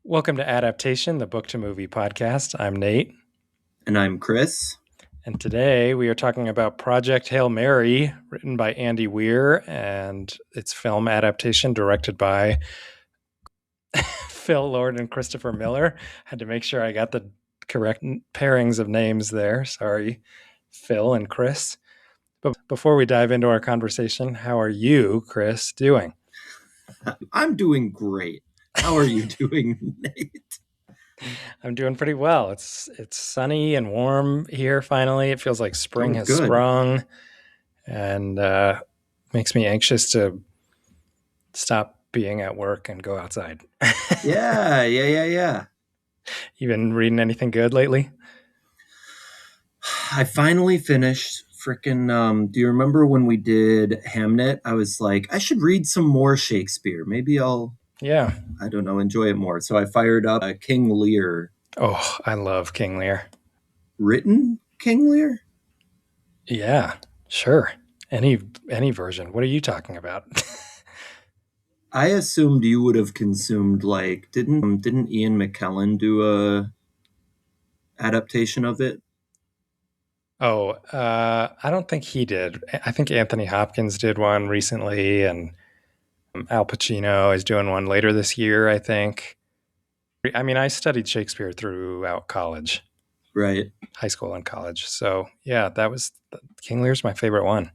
Welcome to Adaptation, the book to movie podcast. I'm Nate. And I'm Chris. And today we are talking about Project Hail Mary, written by Andy Weir, and its film adaptation directed by Phil Lord and Christopher Miller. Had to make sure I got the correct pairings of names there. Sorry, Phil and Chris. But before we dive into our conversation, how are you, Chris, doing? I'm doing great. How are you doing, Nate? I'm doing pretty well. It's sunny and warm here finally. It feels like spring has sprung, and makes me anxious to stop being at work and go outside. Yeah. You been reading anything good lately? I finally finished freaking do you remember when we did Hamnet? I was like, I should read some more Shakespeare. Maybe I'll I don't know, enjoy it more. So I fired up King Lear. Oh, I love King Lear. Written King Lear? Yeah, sure. Any version. What are you talking about? I assumed you would have consumed, like, didn't Ian McKellen do a adaptation of it? Oh, I don't think he did. I think Anthony Hopkins did one recently, and Al Pacino is doing one later this year, I think. I mean, I studied Shakespeare throughout college. Right. High school and college. So, yeah, King Lear's my favorite one.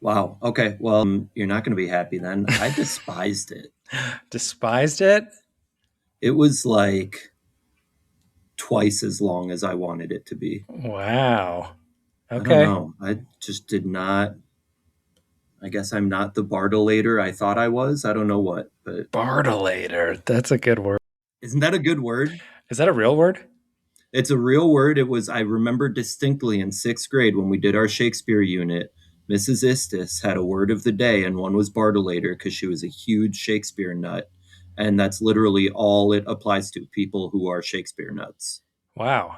Wow. Okay. Well, you're not going to be happy then. I despised it. Despised it? It was like twice as long as I wanted it to be. Wow. Okay. I don't know. I just did not. I guess I'm not the Bartolator I thought I was. I don't know what, but Bartolator. That's a good word. Isn't that a good word? Is that a real word? It's a real word. I remember distinctly in 6th grade when we did our Shakespeare unit, Mrs. Istis had a word of the day, and one was Bartolator because she was a huge Shakespeare nut. And that's literally all it applies to, people who are Shakespeare nuts. Wow.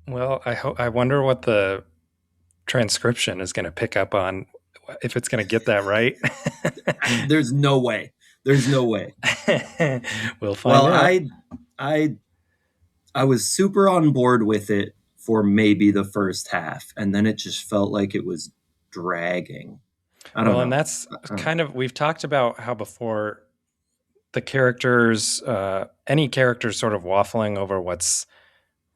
Well, I wonder what the transcription is going to pick up on, if it's going to get that right. There's no way. We'll find out. I was super on board with it for maybe the first half, and then it just felt like it was dragging. I don't know. And that's kind of, we've talked about how before the characters, any characters sort of waffling over what's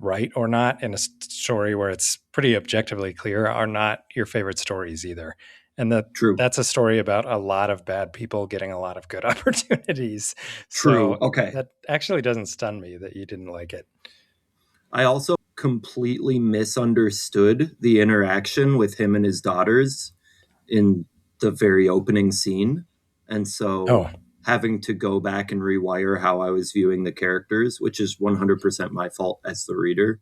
right or not in a story where it's pretty objectively clear are not your favorite stories either. And that's a story about a lot of bad people getting a lot of good opportunities. True. So okay. That actually doesn't stun me that you didn't like it. I also completely misunderstood the interaction with him and his daughters in the very opening scene. And so having to go back and rewire how I was viewing the characters, which is 100% my fault as the reader.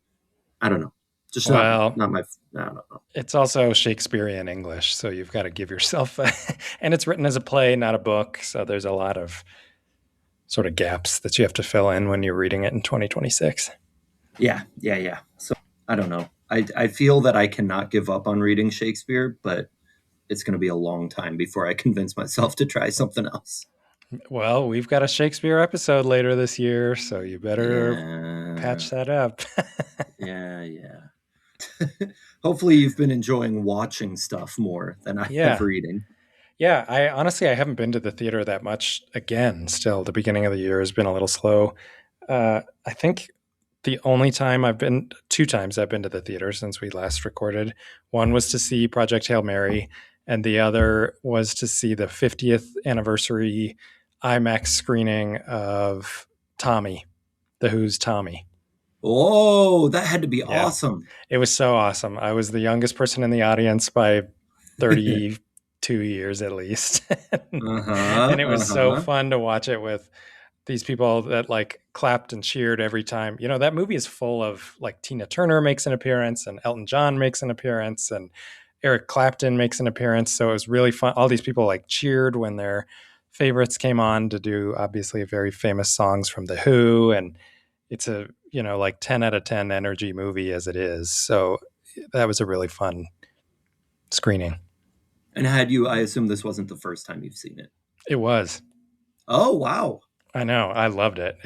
I don't know. Just not my. I don't know. It's also Shakespearean English, so you've got to give yourself, and it's written as a play, not a book. So there's a lot of sort of gaps that you have to fill in when you're reading it in 2026. Yeah. So I don't know. I feel that I cannot give up on reading Shakespeare, but it's going to be a long time before I convince myself to try something else. Well, we've got a Shakespeare episode later this year, so you better patch that up. Yeah. Hopefully you've been enjoying watching stuff more than I have reading. Yeah, I haven't been to the theater that much again. Still, the beginning of the year has been a little slow. I think the only time two times I've been to the theater since we last recorded. One was to see Project Hail Mary, and the other was to see the 50th anniversary IMAX screening of Tommy, The Who's Tommy. Oh, that had to be awesome. It was so awesome. I was the youngest person in the audience by 32 years at least. And it was so fun to watch it with these people that like clapped and cheered every time. You know, that movie is full of like Tina Turner makes an appearance and Elton John makes an appearance and Eric Clapton makes an appearance. So it was really fun. All these people like cheered when their favorites came on to do obviously very famous songs from The Who, and it's a like 10 out of 10 energy movie as it is. So that was a really fun screening. And I assume this wasn't the first time you've seen it. It was. Oh, wow. I know. I loved it.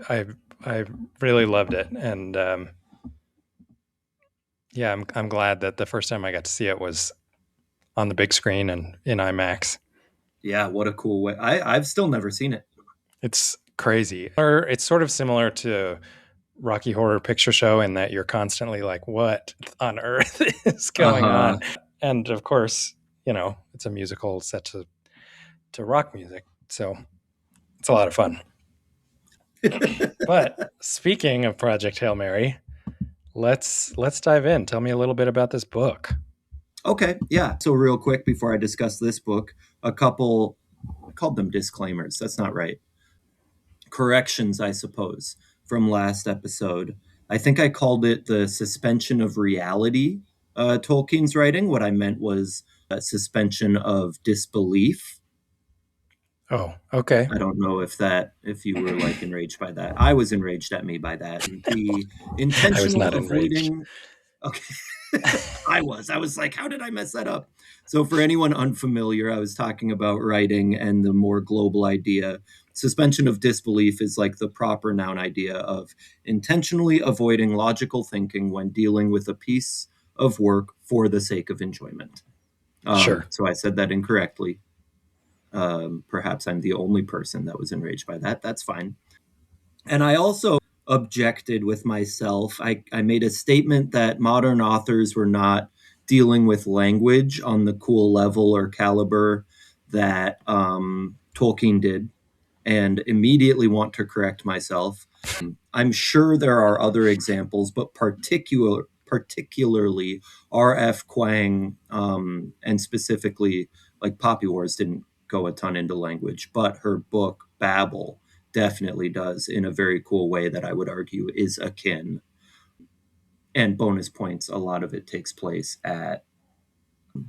I really loved it, and yeah, I'm glad that the first time I got to see it was on the big screen and in IMAX. Yeah, what a cool way. I've still never seen it. It's crazy. Or it's sort of similar to Rocky Horror Picture Show in that you're constantly like, what on earth is going Uh-huh. on? And of course, it's a musical set to rock music. So it's a lot of fun. But speaking of Project Hail Mary, let's dive in. Tell me a little bit about this book. Okay, yeah. So real quick before I discuss this book, a couple, I called them disclaimers. That's not right. Corrections, I suppose, from last episode. I think I called it the suspension of reality, Tolkien's writing. What I meant was a suspension of disbelief. Oh, okay. I don't know if you were like enraged by that. I was enraged at me by that. And the I was intentional not enraged. avoiding. Okay. I was like, how did I mess that up? So, for anyone unfamiliar, I was talking about writing and the more global idea. Suspension of disbelief is like the proper noun idea of intentionally avoiding logical thinking when dealing with a piece of work for the sake of enjoyment. Sure. So, I said that incorrectly. Perhaps I'm the only person that was enraged by that. That's fine. And I also objected with myself. I made a statement that modern authors were not dealing with language on the cool level or caliber that Tolkien did, and immediately want to correct myself. I'm sure there are other examples, but particularly R.F. Kuang, and specifically like Poppy Wars didn't go a ton into language, but her book Babel definitely does in a very cool way that I would argue is akin. And bonus points, a lot of it takes place at, oh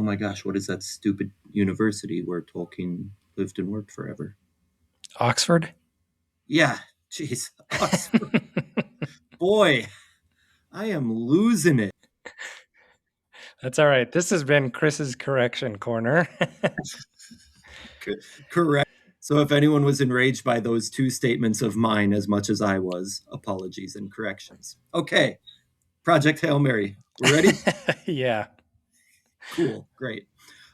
my gosh, what is that stupid university where Tolkien lived and worked forever? Oxford? Yeah, jeez. Oxford. Boy, I am losing it. That's all right. This has been Chris's correction corner. Correct. So if anyone was enraged by those two statements of mine as much as I was, apologies and corrections. Okay, Project Hail Mary. We're ready? Yeah. Cool. Great.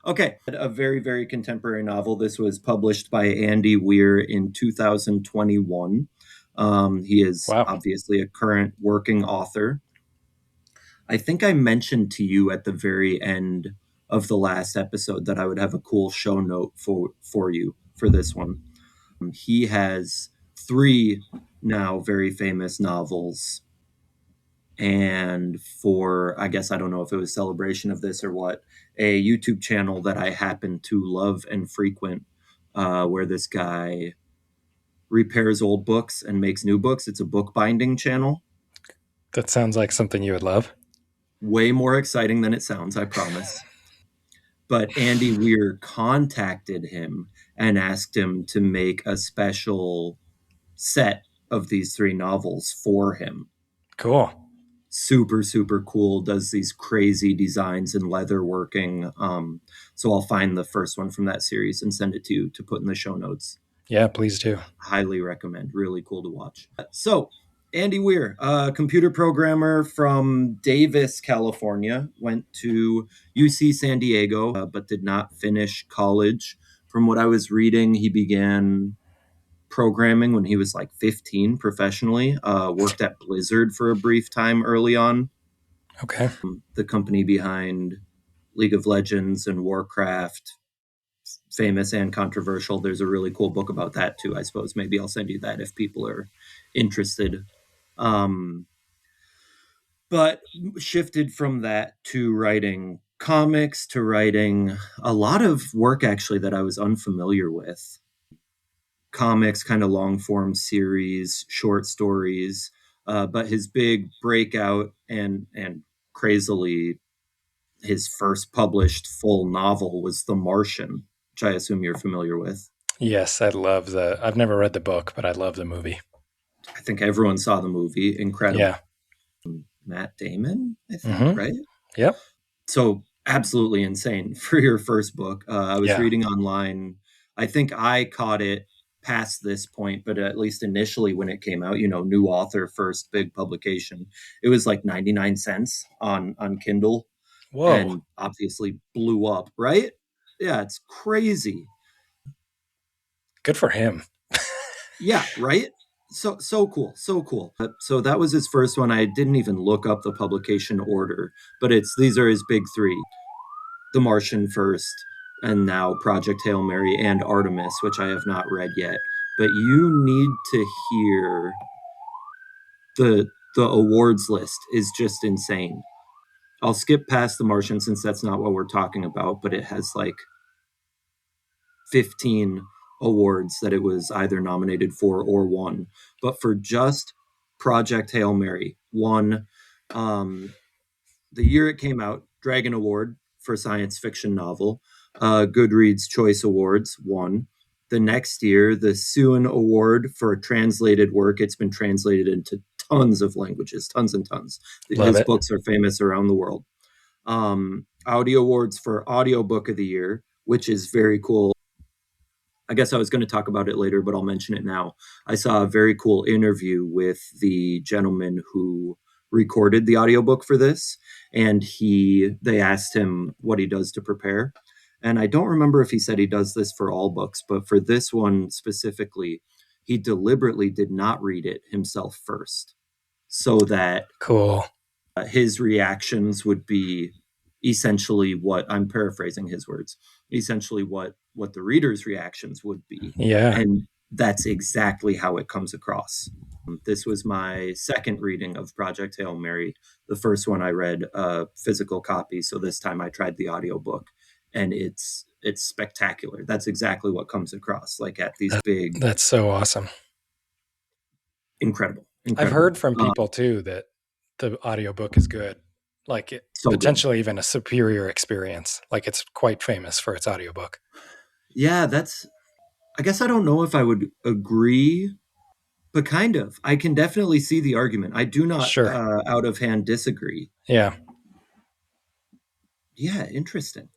Okay. A very, very contemporary novel. This was published by Andy Weir in 2021. He is Wow. obviously a current working author. I think I mentioned to you at the very end of the last episode that I would have a cool show note for you for this one. He has 3 now very famous novels, and for, I guess, I don't know if it was celebration of this or what, a YouTube channel that I happen to love and frequent, where this guy repairs old books and makes new books. It's a bookbinding channel. That sounds like something you would love. Way more exciting than it sounds, I promise. But Andy Weir contacted him and asked him to make a special set of these 3 novels for him. Cool. Super, super cool. Does these crazy designs and leather working. So I'll find the first one from that series and send it to you to put in the show notes. Yeah, please do. Highly recommend. Really cool to watch. So Andy Weir, a computer programmer from Davis, California, went to UC San Diego, but did not finish college. From what I was reading, he began programming when he was like 15 professionally, worked at Blizzard for a brief time early on. Okay. The company behind League of Legends and Warcraft, famous and controversial. There's a really cool book about that too, I suppose. Maybe I'll send you that if people are interested. But shifted from that to writing comics, to writing a lot of work actually that I was unfamiliar with. Comics, kind of long form series, short stories. But his big breakout and crazily his first published full novel was The Martian. which I assume you're familiar with. Yes, I've never read the book, but I love the movie. I think everyone saw the movie. Incredible. Yeah. Matt Damon, I think, Mm-hmm. right? Yep. So absolutely insane for your first book. I was Yeah. reading online. I think I caught it past this point, but at least initially when it came out, new author, first big publication, it was like 99 cents on Kindle Whoa. and obviously blew up, right? Yeah, it's crazy. Good for him. Yeah, right? So cool, so cool. So that was his first one. I didn't even look up the publication order, but these are his big three. The Martian first, and now Project Hail Mary and Artemis, which I have not read yet. But you need to hear the awards list is just insane. I'll skip past The Martian since that's not what we're talking about, but it has like 15 awards that it was either nominated for or won. But for just Project Hail Mary, won the year it came out, Dragon Award for science fiction novel. Goodreads Choice Awards won. The next year, the Suen Award for translated work. It's been translated into tons of languages, tons and tons. Love His it. books are famous around the world. Audio Awards for Audiobook of the Year, which is very cool. I guess I was going to talk about it later, but I'll mention it now. I saw a very cool interview with the gentleman who recorded the audiobook for this, and they asked him what he does to prepare. And I don't remember if he said he does this for all books, but for this one specifically, he deliberately did not read it himself first so that Cool. his reactions would be essentially what I'm paraphrasing his words, essentially what the reader's reactions would be. Yeah. And that's exactly how it comes across. This was my second reading of Project Hail Mary. The first one I read a physical copy, so this time I tried the audiobook, and it's spectacular. That's exactly what comes across, like at these big, That's so awesome. incredible, I've incredible, heard from people too that the audiobook is good. Like so good. potentially even a superior experience. Like it's quite famous for its audiobook. Yeah, I guess I don't know if I would agree, but kind of. I can definitely see the argument. I do not Sure. out of hand disagree. Yeah. Yeah, interesting.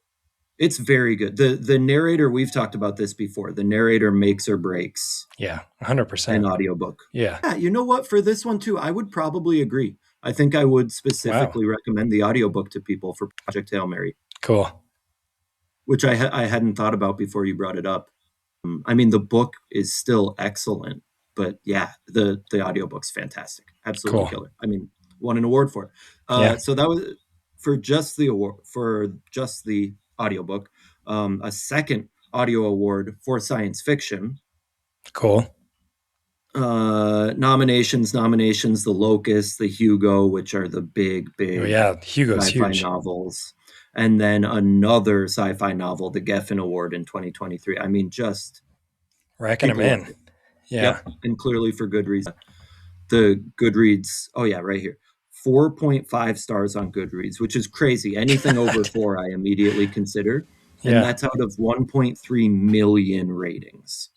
It's very good. The narrator, we've talked about this before. The narrator makes or breaks Yeah. an 100%. audiobook. Yeah. Yeah, you know what? For this one too, I would probably agree. I think I would Wow. specifically recommend the audiobook to people for Project Hail Mary, Cool. which I hadn't thought about before you brought it up. I mean, the book is still excellent, but yeah, the audiobook's fantastic. Absolutely Cool. killer. I mean, won an award for it. Yeah. So that was for just the award for just the audiobook. A second audio award for science fiction. Cool. Nominations, the Locust, the Hugo, which are the big, Oh big yeah. Hugo's sci-fi huge. novels. And then another sci-fi novel, the Geffen Award in 2023. I mean, just Racking them people loved in. it. Yeah. Yep, and clearly for good reason. The Goodreads, oh yeah, right here. 4.5 stars on Goodreads, which is crazy. Anything over 4 I immediately consider. And Yeah. that's out of 1.3 million ratings.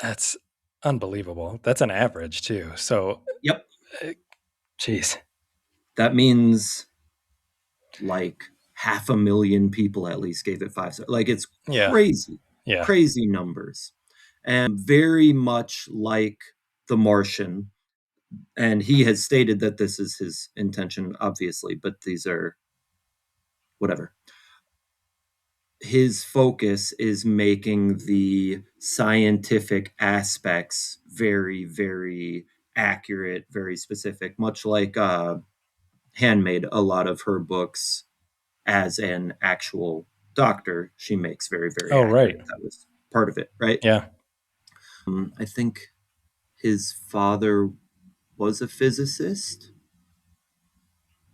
That's unbelievable. That's an average too. So, Yep. geez. That means like 500,000 people at least gave it 5 stars. Like it's Yeah. crazy, Yeah. crazy numbers. And very much like The Martian, and he has stated that this is his intention, obviously, but these are whatever. His focus is making the scientific aspects very, very accurate, very specific, much like Handmade, a lot of her books as an actual doctor, she makes very, very Oh, right. accurate. That was part of it, right? Yeah. I think his father was a physicist.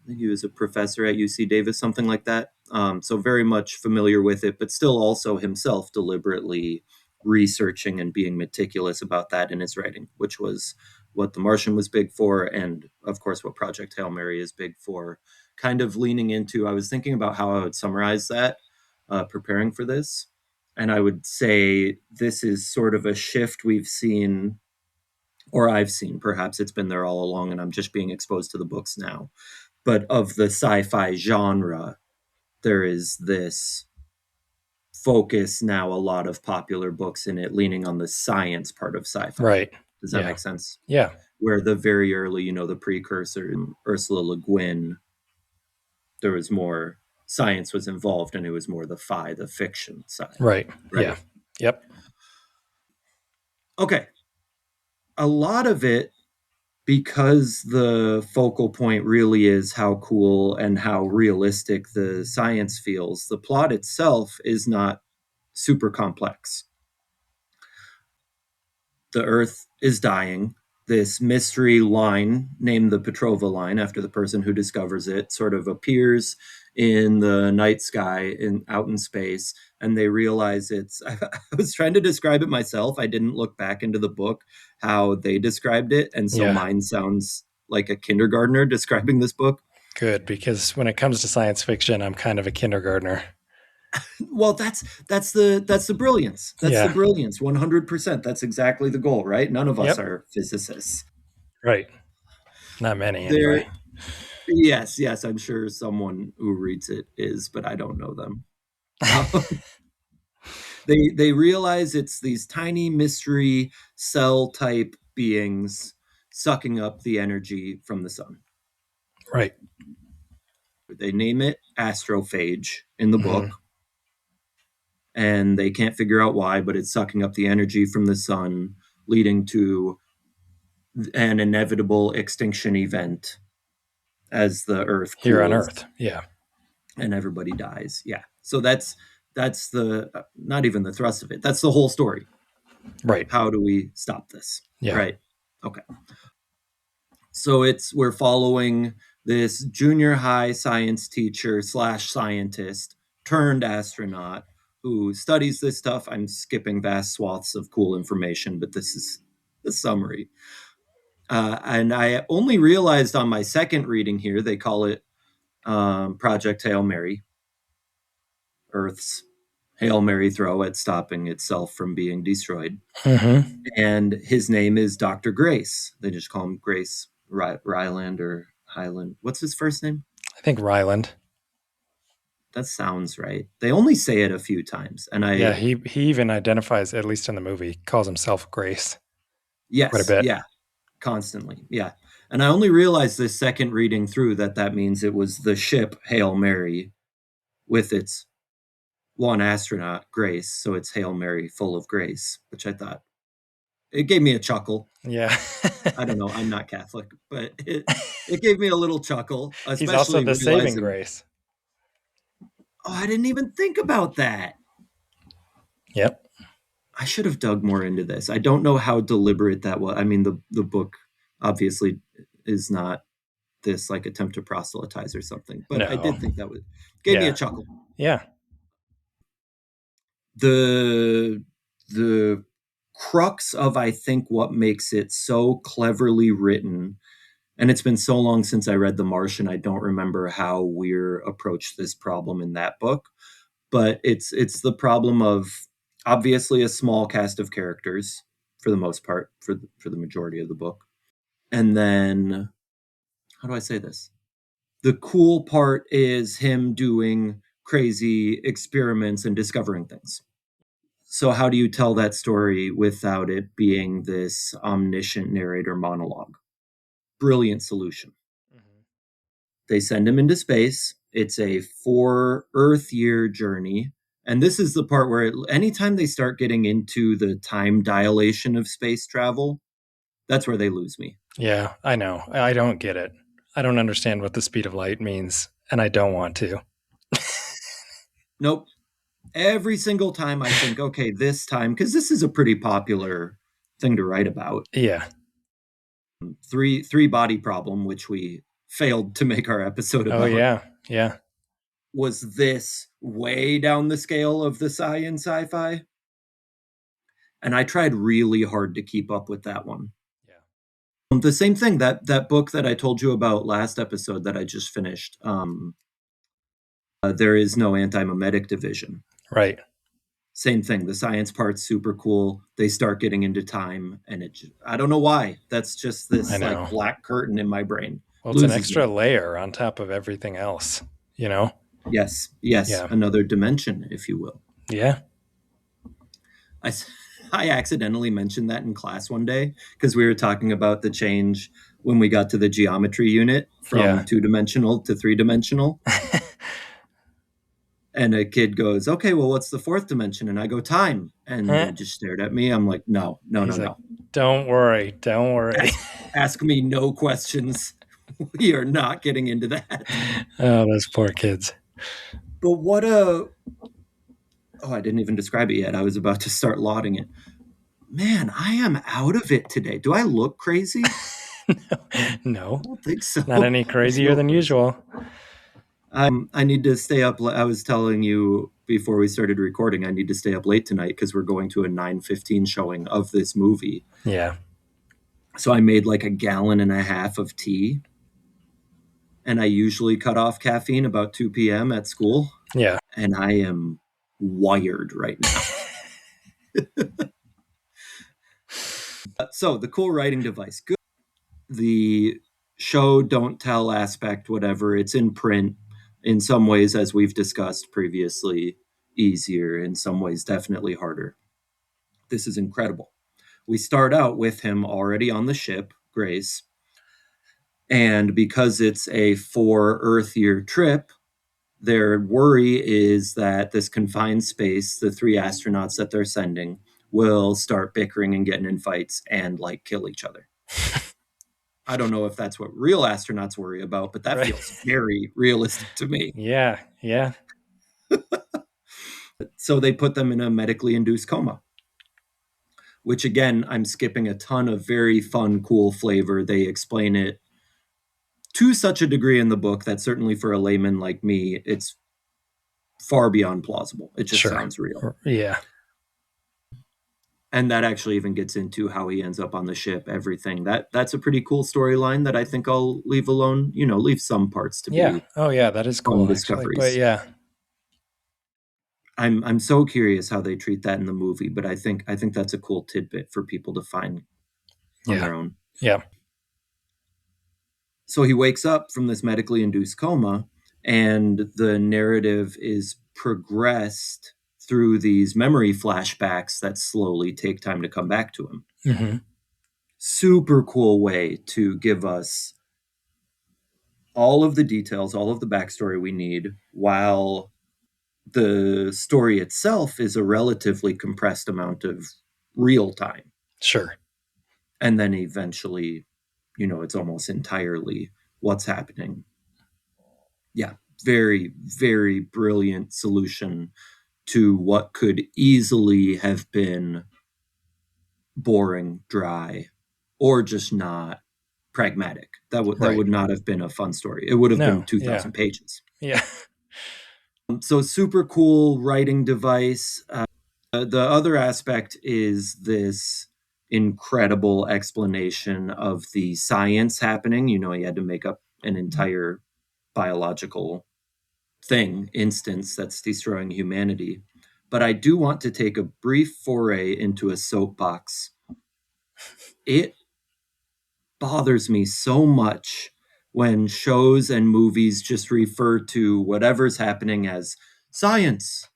I think he was a professor at UC Davis, something like that. So very much familiar with it, but still also himself deliberately researching and being meticulous about that in his writing, which was what The Martian was big for, and of course what Project Hail Mary is big for. Kind of leaning into, I was thinking about how I would summarize that, preparing for this. And I would say this is sort of a shift we've seen, or I've seen. Perhaps it's been there all along and I'm just being exposed to the books now. But of the sci-fi genre, there is this focus now, a lot of popular books in it leaning on the science part of sci-fi. Right. Does that make sense? Yeah. Where the very early, the precursor, Ursula Le Guin, there was more science was involved and it was more the fiction side. Right. Yeah. Yep. Okay. A lot of it, because the focal point really is how cool and how realistic the science feels, the plot itself is not super complex. The Earth is dying. This mystery line, named the Petrova line after the person who discovers it, sort of appears in the night sky out in space, and they realize it's I was trying to describe it myself. I didn't look back into the book how they described it, and so mine sounds like a kindergartner describing this book. Good, because when it comes to science fiction, I'm kind of a kindergartner. Well, that's the brilliance. That's the brilliance. 100%. That's exactly the goal, right? None of us are physicists. Right. Not many, anyway. Yes, I'm sure someone who reads it is, but I don't know them. They realize it's these tiny mystery cell type beings sucking up the energy from the sun. Right. They name it astrophage in the book. And they can't figure out why, but it's sucking up the energy from the sun, leading to an inevitable extinction event as the Earth cools. Here on Earth, and everybody dies. So that's the not even the thrust of it. That's the whole story. Right. How do we stop this? Yeah. Right. Okay. So we're following this junior high science teacher / scientist turned astronaut who studies this stuff. I'm skipping vast swaths of cool information, but this is the summary. And I only realized on my second reading here, they call it Project Hail Mary, Earth's Hail Mary throw at stopping itself from being destroyed. And his name is Dr. Grace. They just call him Grace Ryland or Highland. What's his first name? I think Ryland. That sounds right. They only say it a few times. And he even identifies, at least in the movie, calls himself Grace. Yes. Quite a bit. Yeah. Constantly. Yeah. And I only realized this second reading through that means it was the ship Hail Mary with its one astronaut, Grace. So it's Hail Mary full of grace, which I thought it gave me a chuckle. Yeah. I don't know. I'm not Catholic, but it gave me a little chuckle. He's also the saving grace. Oh, I didn't even think about that. Yep. I should have dug more into this. I don't know how deliberate that was. I mean, the book obviously is not this like attempt to proselytize or something, but I did think that gave me a chuckle. Yeah. The crux of, I think, what makes it so cleverly written, and it's been so long since I read The Martian, I don't remember how Weir approached this problem in that book, but it's the problem of obviously a small cast of characters for the most part, for the majority of the book. And then, how do I say this? The cool part is him doing crazy experiments and discovering things. So how do you tell that story without it being this omniscient narrator monologue? Brilliant solution. They send him into space. It's a 4 Earth year journey. And this is the part where anytime they start getting into the time dilation of space travel, that's where they lose me. Yeah, I know. I don't get it. I don't understand what the speed of light means, and I don't want to. Nope. Every single time I think, okay, this time, because this is a pretty popular thing to write about. Yeah. Three body problem, which we failed to make our episode about. Oh, yeah. Yeah. Was this way down the scale of the sci-fi? And I tried really hard to keep up with that one. Yeah. The same thing, that book that I told you about last episode that I just finished, There Is No Anti-Memetic Division. Right. same thing. The science part's super cool. They start getting into time, and I don't know why. That's just I this like know. black curtain in my brain. Well, it's an Loses extra me. layer on top of everything else, you know? Yes, yes, Yeah. another dimension, if you will. Yeah. I, I accidentally mentioned that in class one day because we were talking about the change when we got to the geometry unit from Yeah. 2-dimensional to 3-dimensional. And a kid goes, okay, well, what's the fourth dimension? And I go, time. And they just stared at me. I'm like, no, no, no, He's like, no. don't worry. Don't worry. Ask me no questions. We are not getting into that. Oh, those poor kids. But what a. Oh, I didn't even describe it yet. I was about to start lauding it. Man, I am out of it today. Do I look crazy? No, I don't think so. not any I crazier feel than crazy. usual. I need to stay up. I was telling you before we started recording, I need to stay up late tonight because we're going to a 9:15 showing of this movie. Yeah. So I made like a gallon and a half of tea. And I usually cut off caffeine about 2 p.m. at school. Yeah. And I am wired right now. So the cool writing device. Good. The show don't tell aspect, whatever. It's in print. In some ways, as we've discussed previously, easier. In some ways, definitely harder. This is incredible. We start out with him already on the ship, Grace. And because it's a 4 Earth year trip, their worry is that this confined space, the 3 astronauts that they're sending, will start bickering and getting in fights and like kill each other. I don't know if that's what real astronauts worry about, but that feels very realistic to me. Yeah. Yeah. So they put them in a medically induced coma, which again, I'm skipping a ton of very fun, cool flavor. They explain it to such a degree in the book that certainly for a layman like me, it's far beyond plausible. It just sounds real. Yeah. And that actually even gets into how he ends up on the ship, everything. That's a pretty cool storyline that I think I'll leave alone, leave some parts to Yeah. be Oh, yeah. That is fun cool, actually. But discoveries. yeah. I'm so curious how they treat that in the movie, but I think that's a cool tidbit for people to find on their own. Yeah. So he wakes up from this medically induced coma, and the narrative is progressed through these memory flashbacks that slowly take time to come back to him. Mm-hmm. Super cool way to give us all of the details, all of the backstory we need, while the story itself is a relatively compressed amount of real time. Sure. And then eventually, it's almost entirely what's happening. Yeah, very, very brilliant solution to what could easily have been boring, dry, or just not pragmatic. That would not have been a fun story. It would have been 2,000 pages. Yeah. So super cool writing device. The other aspect is this incredible explanation of the science happening. He had to make up an entire biological instance that's destroying humanity. But I do want to take a brief foray into a soapbox. It bothers me so much when shows and movies just refer to whatever's happening as science.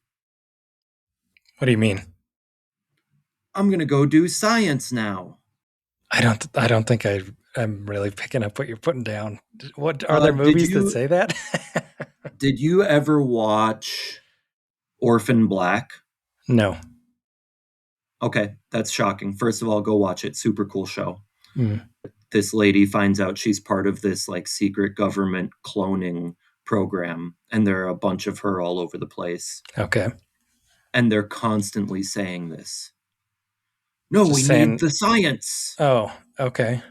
What do you mean? I'm going to go do science now. I don't think I'm really picking up what you're putting down. What are there movies that say that? Did you ever watch Orphan Black? No. Okay, that's shocking. First of all, go watch it. Super cool show. Mm. This lady finds out she's part of this like secret government cloning program, and there are a bunch of her all over the place. Okay. And they're constantly saying this. No, we need the science. Oh, okay.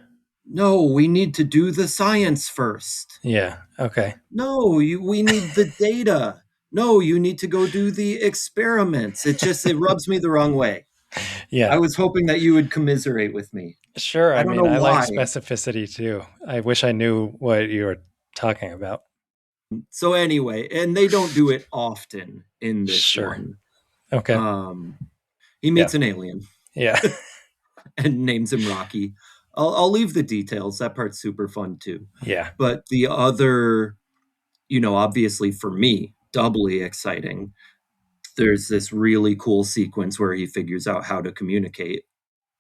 No, we need to do the science first. Yeah, okay. No, we need the data. No, you need to go do the experiments. It rubs me the wrong way. Yeah. I was hoping that you would commiserate with me. Sure. I mean, I why. like specificity too. I wish I knew what you were talking about. So anyway, and they don't do it often in this one. Okay. Um, he Yeah. meets an alien Yeah. and names him Rocky. I'll leave the details. That part's super fun too. Yeah. But the other, obviously for me, doubly exciting, there's this really cool sequence where he figures out how to communicate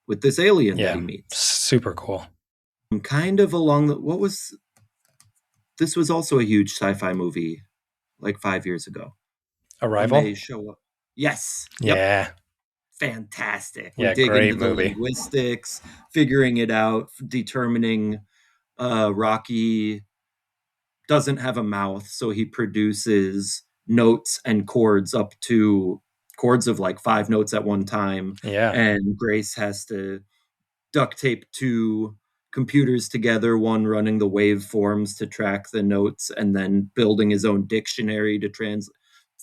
with this alien that he Yeah. meets. Super cool. Kind of along the, this was also a huge sci-fi movie like 5 years ago. When Arrival. they show up. Yes. Yep. Yeah. Fantastic. We Yeah. dig into Great the movie. linguistics, figuring it out, determining Rocky doesn't have a mouth, so he produces notes and chords up to chords of like 5 notes at one time. Yeah. And Grace has to duct tape two computers together, one running the waveforms to track the notes, and then building his own dictionary to translate.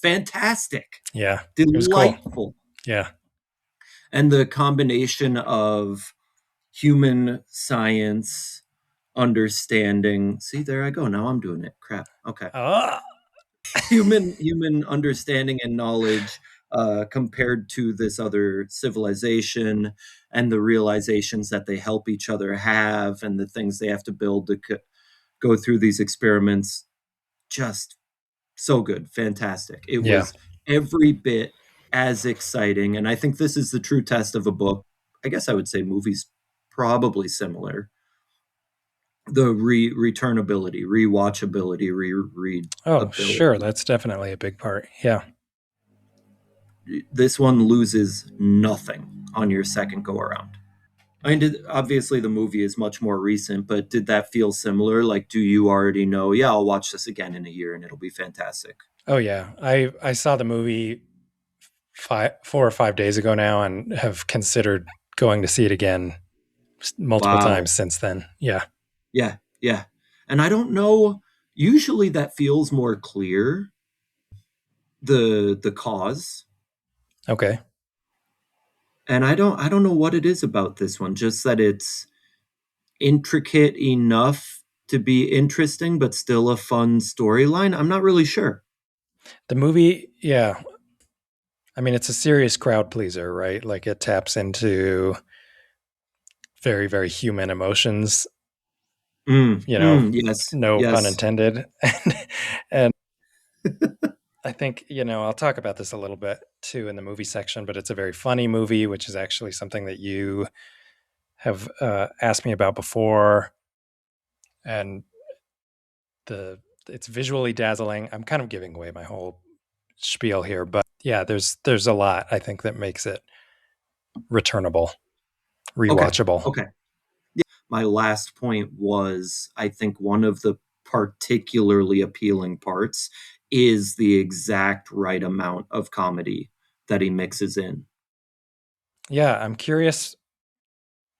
Fantastic. Yeah. It was cool. Delightful. Yeah. And the combination of human science understanding. See, there I go. Now I'm doing it. Crap. Okay. Ah. Human understanding and knowledge compared to this other civilization, and the realizations that they help each other have, and the things they have to build to go through these experiments. Just so good. Fantastic. It Yeah. was every bit as exciting. And I think this is the true test of a book. I guess I would say movies probably similar. The returnability, rewatchability, Oh, sure. readability. That's definitely a big part. Yeah. This one loses nothing on your second go around. I mean, obviously the movie is much more recent, but did that feel similar? Like, do you already know? Yeah, I'll watch this again in a year, and it'll be fantastic. Oh yeah. I saw the movie 4 or 5 days ago now, and have considered going to see it again multiple Wow. times since then. Yeah. Yeah, yeah. And I don't know. Usually that feels more clear. The cause, Okay. and I don't know what it is about this one. Just that it's intricate enough to be interesting, but still a fun storyline. I'm not really sure. The movie, yeah. I mean, it's a serious crowd pleaser, right? Like it taps into very, very human emotions, Yes, no pun yes. intended. And I think, I'll talk about this a little bit too in the movie section, but it's a very funny movie, which is actually something that you have asked me about before. And it's visually dazzling. I'm kind of giving away my whole spiel here, but yeah, there's a lot I think that makes it returnable, Okay, rewatchable. okay. My last point was I think one of the particularly appealing parts is the exact right amount of comedy that he mixes in. Yeah, I'm curious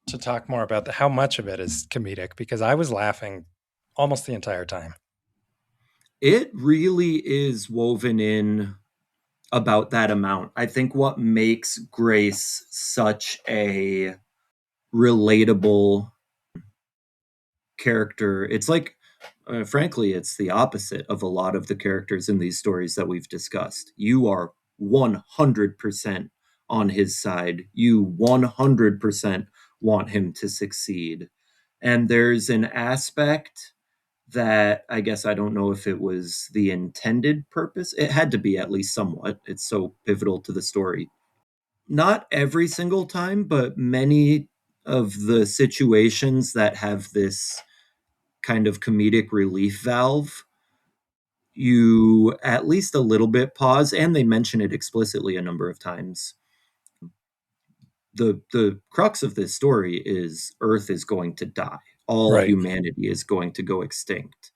to talk more about how much of it is comedic because I was laughing almost the entire time. It really is woven in about that amount. I think what makes Grace such a relatable character, it's like, frankly, it's the opposite of a lot of the characters in these stories that we've discussed. You are 100% on his side. You 100% want him to succeed. And there's an aspect that I guess I don't know if it was the intended purpose. It had to be at least somewhat. It's so pivotal to the story. Not every single time, but many of the situations that have this kind of comedic relief valve, you at least a little bit pause, and they mention it explicitly a number of times. The crux of this story is Earth is going to die. All Right. humanity is going to go extinct.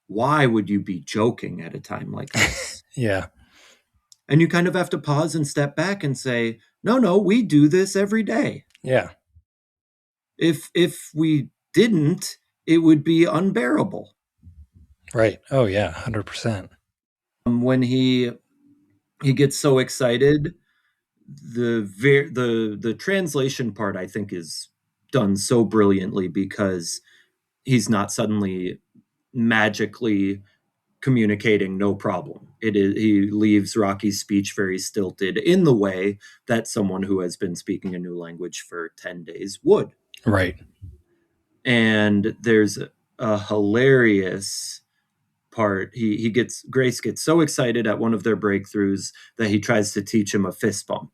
Why would you be joking at a time like this? Yeah. And you kind of have to pause and step back and say, no, no, we do this every day. Yeah. If we didn't, it would be unbearable. Right. Oh yeah, 100%. When he gets so excited, the translation part I think is done so brilliantly because he's not suddenly magically communicating no problem. He leaves Rocky's speech very stilted in the way that someone who has been speaking a new language for 10 days would. Right. And there's a hilarious part. Grace gets so excited at one of their breakthroughs that he tries to teach him a fist bump.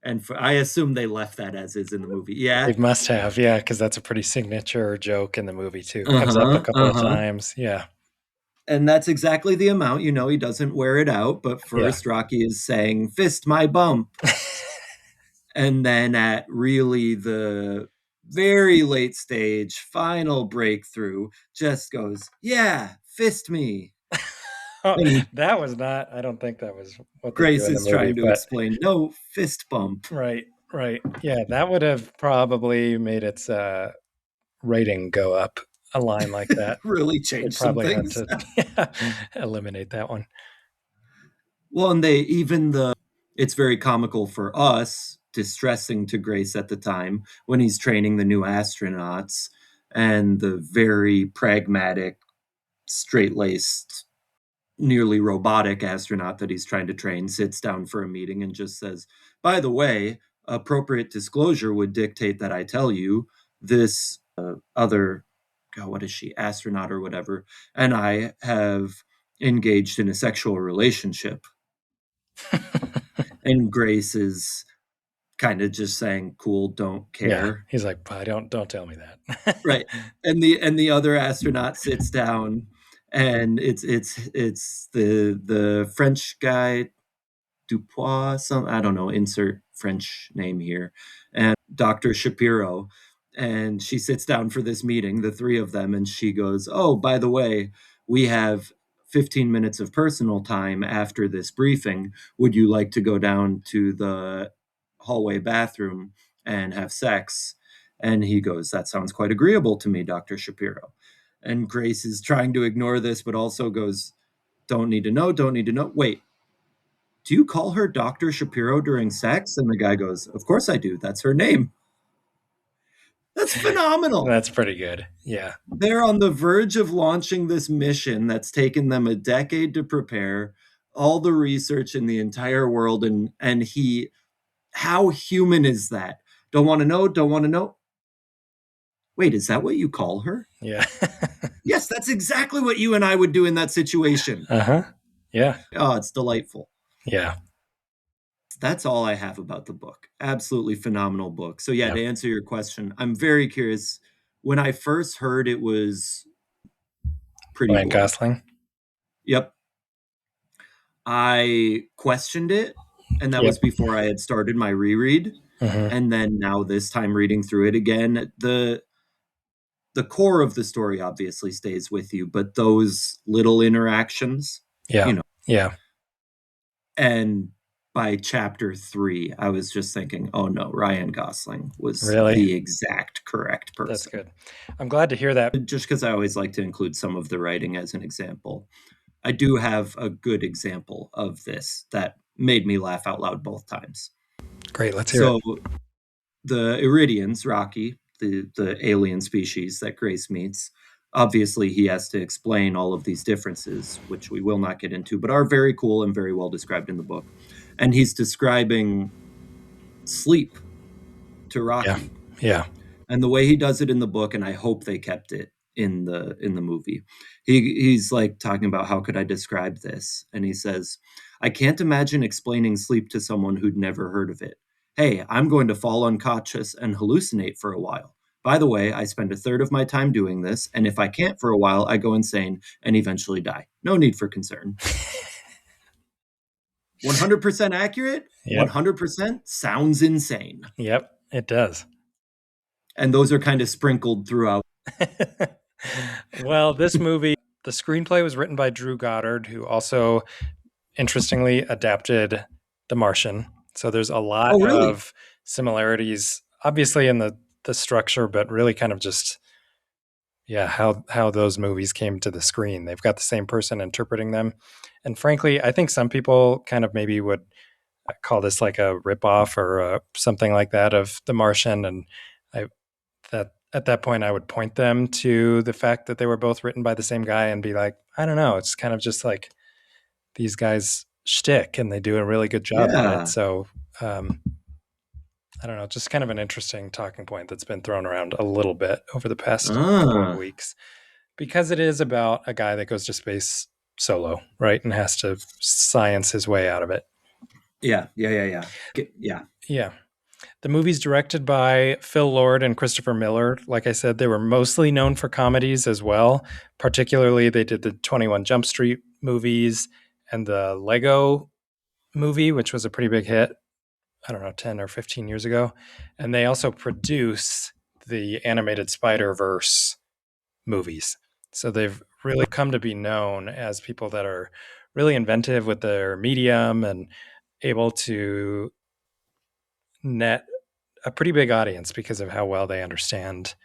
And I assume they left that as is in the movie. Yeah. They must have, yeah, because that's a pretty signature joke in the movie too. It comes up a couple of times. Yeah. And that's exactly the amount. He doesn't wear it out, but first Rocky is saying, "Fist my bump." And then at really the very late stage, final breakthrough, just goes, "Yeah, fist me." That was not, I don't think that was what they Grace do in the is movie, trying to explain, no, fist bump. Right. Yeah, that would have probably made its rating go up. A line like that. Really changed some things. Had to eliminate that one. Well, and it's very comical for us, distressing to Grace at the time when he's training the new astronauts, and the very pragmatic, straight-laced, nearly robotic astronaut that he's trying to train sits down for a meeting and just says, "By the way, appropriate disclosure would dictate that I tell you this other, God, what is she, astronaut or whatever, and I have engaged in a sexual relationship." And Grace is kind of just saying, "Cool, don't care." Yeah, he's like, don't tell me that." Right. And the other astronaut sits down, and it's the French guy, Dupois, I don't know, insert French name here, and Dr. Shapiro. And she sits down for this meeting, the three of them, and she goes, "Oh, by the way, we have 15 minutes of personal time after this briefing. Would you like to go down to the hallway bathroom and have sex?" And he goes, "That sounds quite agreeable to me, Dr. Shapiro." And Grace is trying to ignore this, but also goes, don't need to know. Wait, do you call her Dr. Shapiro during sex? And the guy goes, "Of course I do. That's her name." That's phenomenal. That's pretty good. Yeah. They're on the verge of launching this mission that's taken them a decade to prepare, all the research in the entire world. And how human is that? Don't want to know. Wait, is that what you call her? Yeah. Yes, that's exactly what you and I would do in that situation. Yeah. Oh, it's delightful. Yeah. That's all I have about the book. Absolutely phenomenal book. So yeah, to answer your question, I'm very curious. When I first heard it was pretty Ryan Gosling. Yep. I questioned it, and that was before I had started my reread. And then now this time reading through it again, the core of the story obviously stays with you, but those little interactions, Yeah. And by chapter 3, I was just thinking, oh no, Ryan Gosling was the exact correct person. That's good. I'm glad to hear that. Just because I always like to include some of the writing as an example. I do have a good example of this that made me laugh out loud both times. Great, let's hear it. So the Iridians, Rocky, the alien species that Grace meets, obviously he has to explain all of these differences, which we will not get into, but are very cool and very well described in the book. And he's describing sleep to Rocky. Yeah. And the way he does it in the book, and I hope they kept it in the movie, he's like talking about, how could I describe this? And he says, "I can't imagine explaining sleep to someone who'd never heard of it. Hey, I'm going to fall unconscious and hallucinate for a while. By the way, I spend a third of my time doing this, and if I can't for a while, I go insane and eventually die. No need for concern." 100% accurate, 100% sounds insane. Yep, it does. And those are kind of sprinkled throughout. Well, this movie, the screenplay was written by Drew Goddard, who also, interestingly, adapted The Martian. So there's a lot of similarities, obviously in the structure, but really kind of just, how those movies came to the screen. They've got the same person interpreting them. And frankly, I think some people kind of maybe would call this like a ripoff or something like that of The Martian. And at that point, I would point them to the fact that they were both written by the same guy and be like, I don't know. It's kind of just like these guys shtick, and they do a really good job at it. Yeah. So um, I don't know, just kind of an interesting talking point that's been thrown around a little bit over the past couple of Ah. weeks because it is about a guy that goes to space solo, right, and has to science his way out of it. Yeah. Yeah. Yeah. Yeah. Yeah. Yeah. The movie's directed by Phil Lord and Christopher Miller. Like I said, they were mostly known for comedies as well. Particularly, they did the 21 Jump Street movies and the Lego movie, which was a pretty big hit, I don't know, 10 or 15 years ago. And they also produce the animated Spider-Verse movies. So they've really come to be known as people that are really inventive with their medium and able to net a pretty big audience because of how well they understand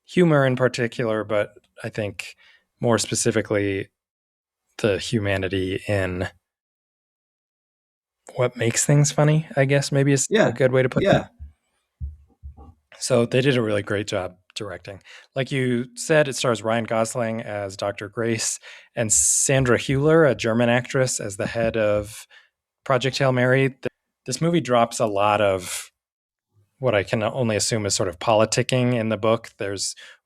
humor in particular, but I think more specifically the humanity in what makes things funny, I guess maybe is a Yeah. good way to put that. Yeah. So they did a really great job directing. Like you said, it stars Ryan Gosling as Dr. Grace and Sandra Hüller, a German actress, as the head of Project Hail Mary. This movie drops a lot of what I can only assume is sort of politicking in the book.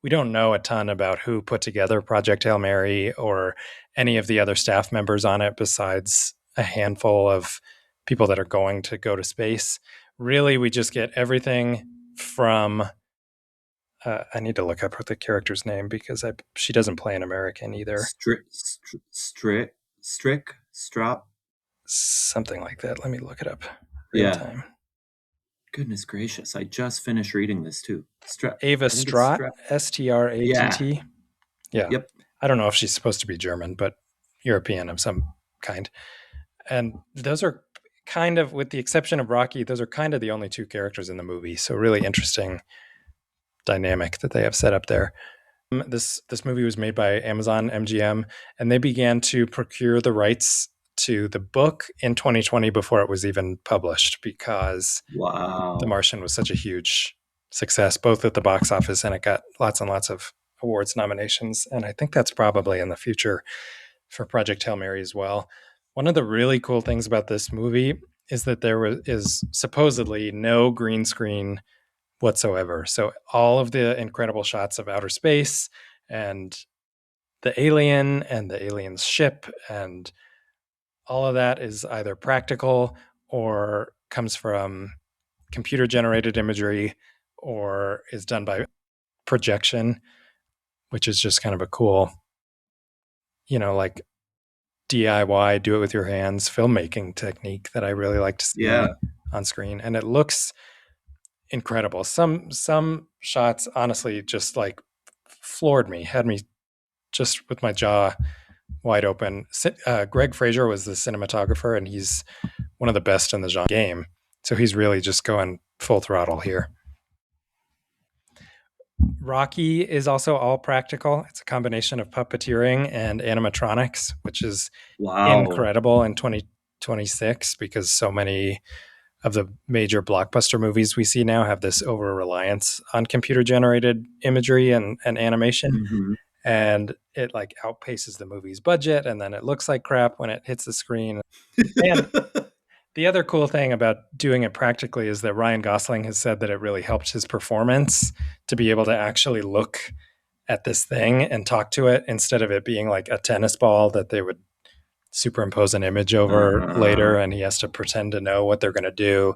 We don't know a ton about who put together Project Hail Mary or any of the other staff members on it besides a handful of people that are going to go to space. Really, we just get everything from I need to look up the character's name because she doesn't play an American either. Strop. Something like that. Let me look it up real Yeah. time. Goodness gracious. I just finished reading this too. Ava Stratt, Stratt. Yeah. Yep. I don't know if she's supposed to be German, but European of some kind. And those are kind of, with the exception of Rocky, those are kind of the only two characters in the movie. So really interesting dynamic that they have set up there. This movie was made by Amazon MGM, and they began to procure the rights to the book in 2020 before it was even published because The Martian was such a huge success, both at the box office and it got lots and lots of awards nominations. And I think that's probably in the future for Project Hail Mary as well. One of the really cool things about this movie is that is supposedly no green screen whatsoever. So all of the incredible shots of outer space and the alien and the alien's ship and all of that is either practical or comes from computer generated imagery or is done by projection, which is just kind of a cool, like DIY, do it with your hands filmmaking technique that I really like to see on screen. And it looks incredible. Some shots honestly just like floored me, had me just with my jaw wide open. Greg Fraser was the cinematographer, and he's one of the best in the genre game. So he's really just going full throttle here. Rocky is also all practical. It's a combination of puppeteering and animatronics, which is incredible in 2026 because so many of the major blockbuster movies we see now have this over reliance on computer generated imagery and animation. Mm-hmm. And it like outpaces the movie's budget, and then it looks like crap when it hits the screen. And the other cool thing about doing it practically is that Ryan Gosling has said that it really helped his performance to be able to actually look at this thing and talk to it instead of it being like a tennis ball that they would superimpose an image over later, and he has to pretend to know what they're going to do.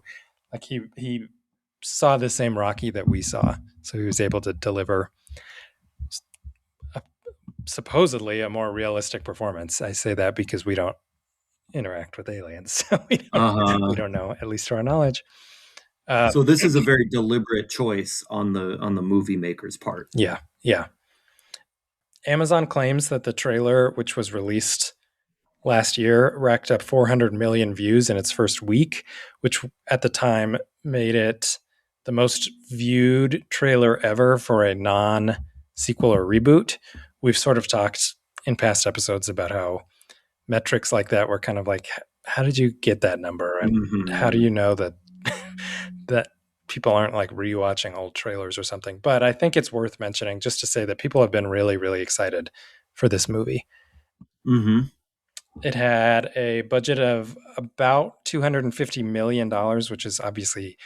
Like he saw the same Rocky that we saw, so he was able to deliver supposedly a more realistic performance. I say that because we don't interact with aliens, so we don't know, at least to our knowledge. So this is a very deliberate choice on the movie maker's part. Yeah. Amazon claims that the trailer, which was released last year, racked up 400 million views in its first week, which at the time made it the most viewed trailer ever for a non-sequel or reboot. We've sort of talked in past episodes about how metrics like that were kind of like, how did you get that number? And how do you know that that people aren't like rewatching old trailers or something? But I think it's worth mentioning just to say that people have been really, really excited for this movie. Mm-hmm. It had a budget of about $250 million, which is obviously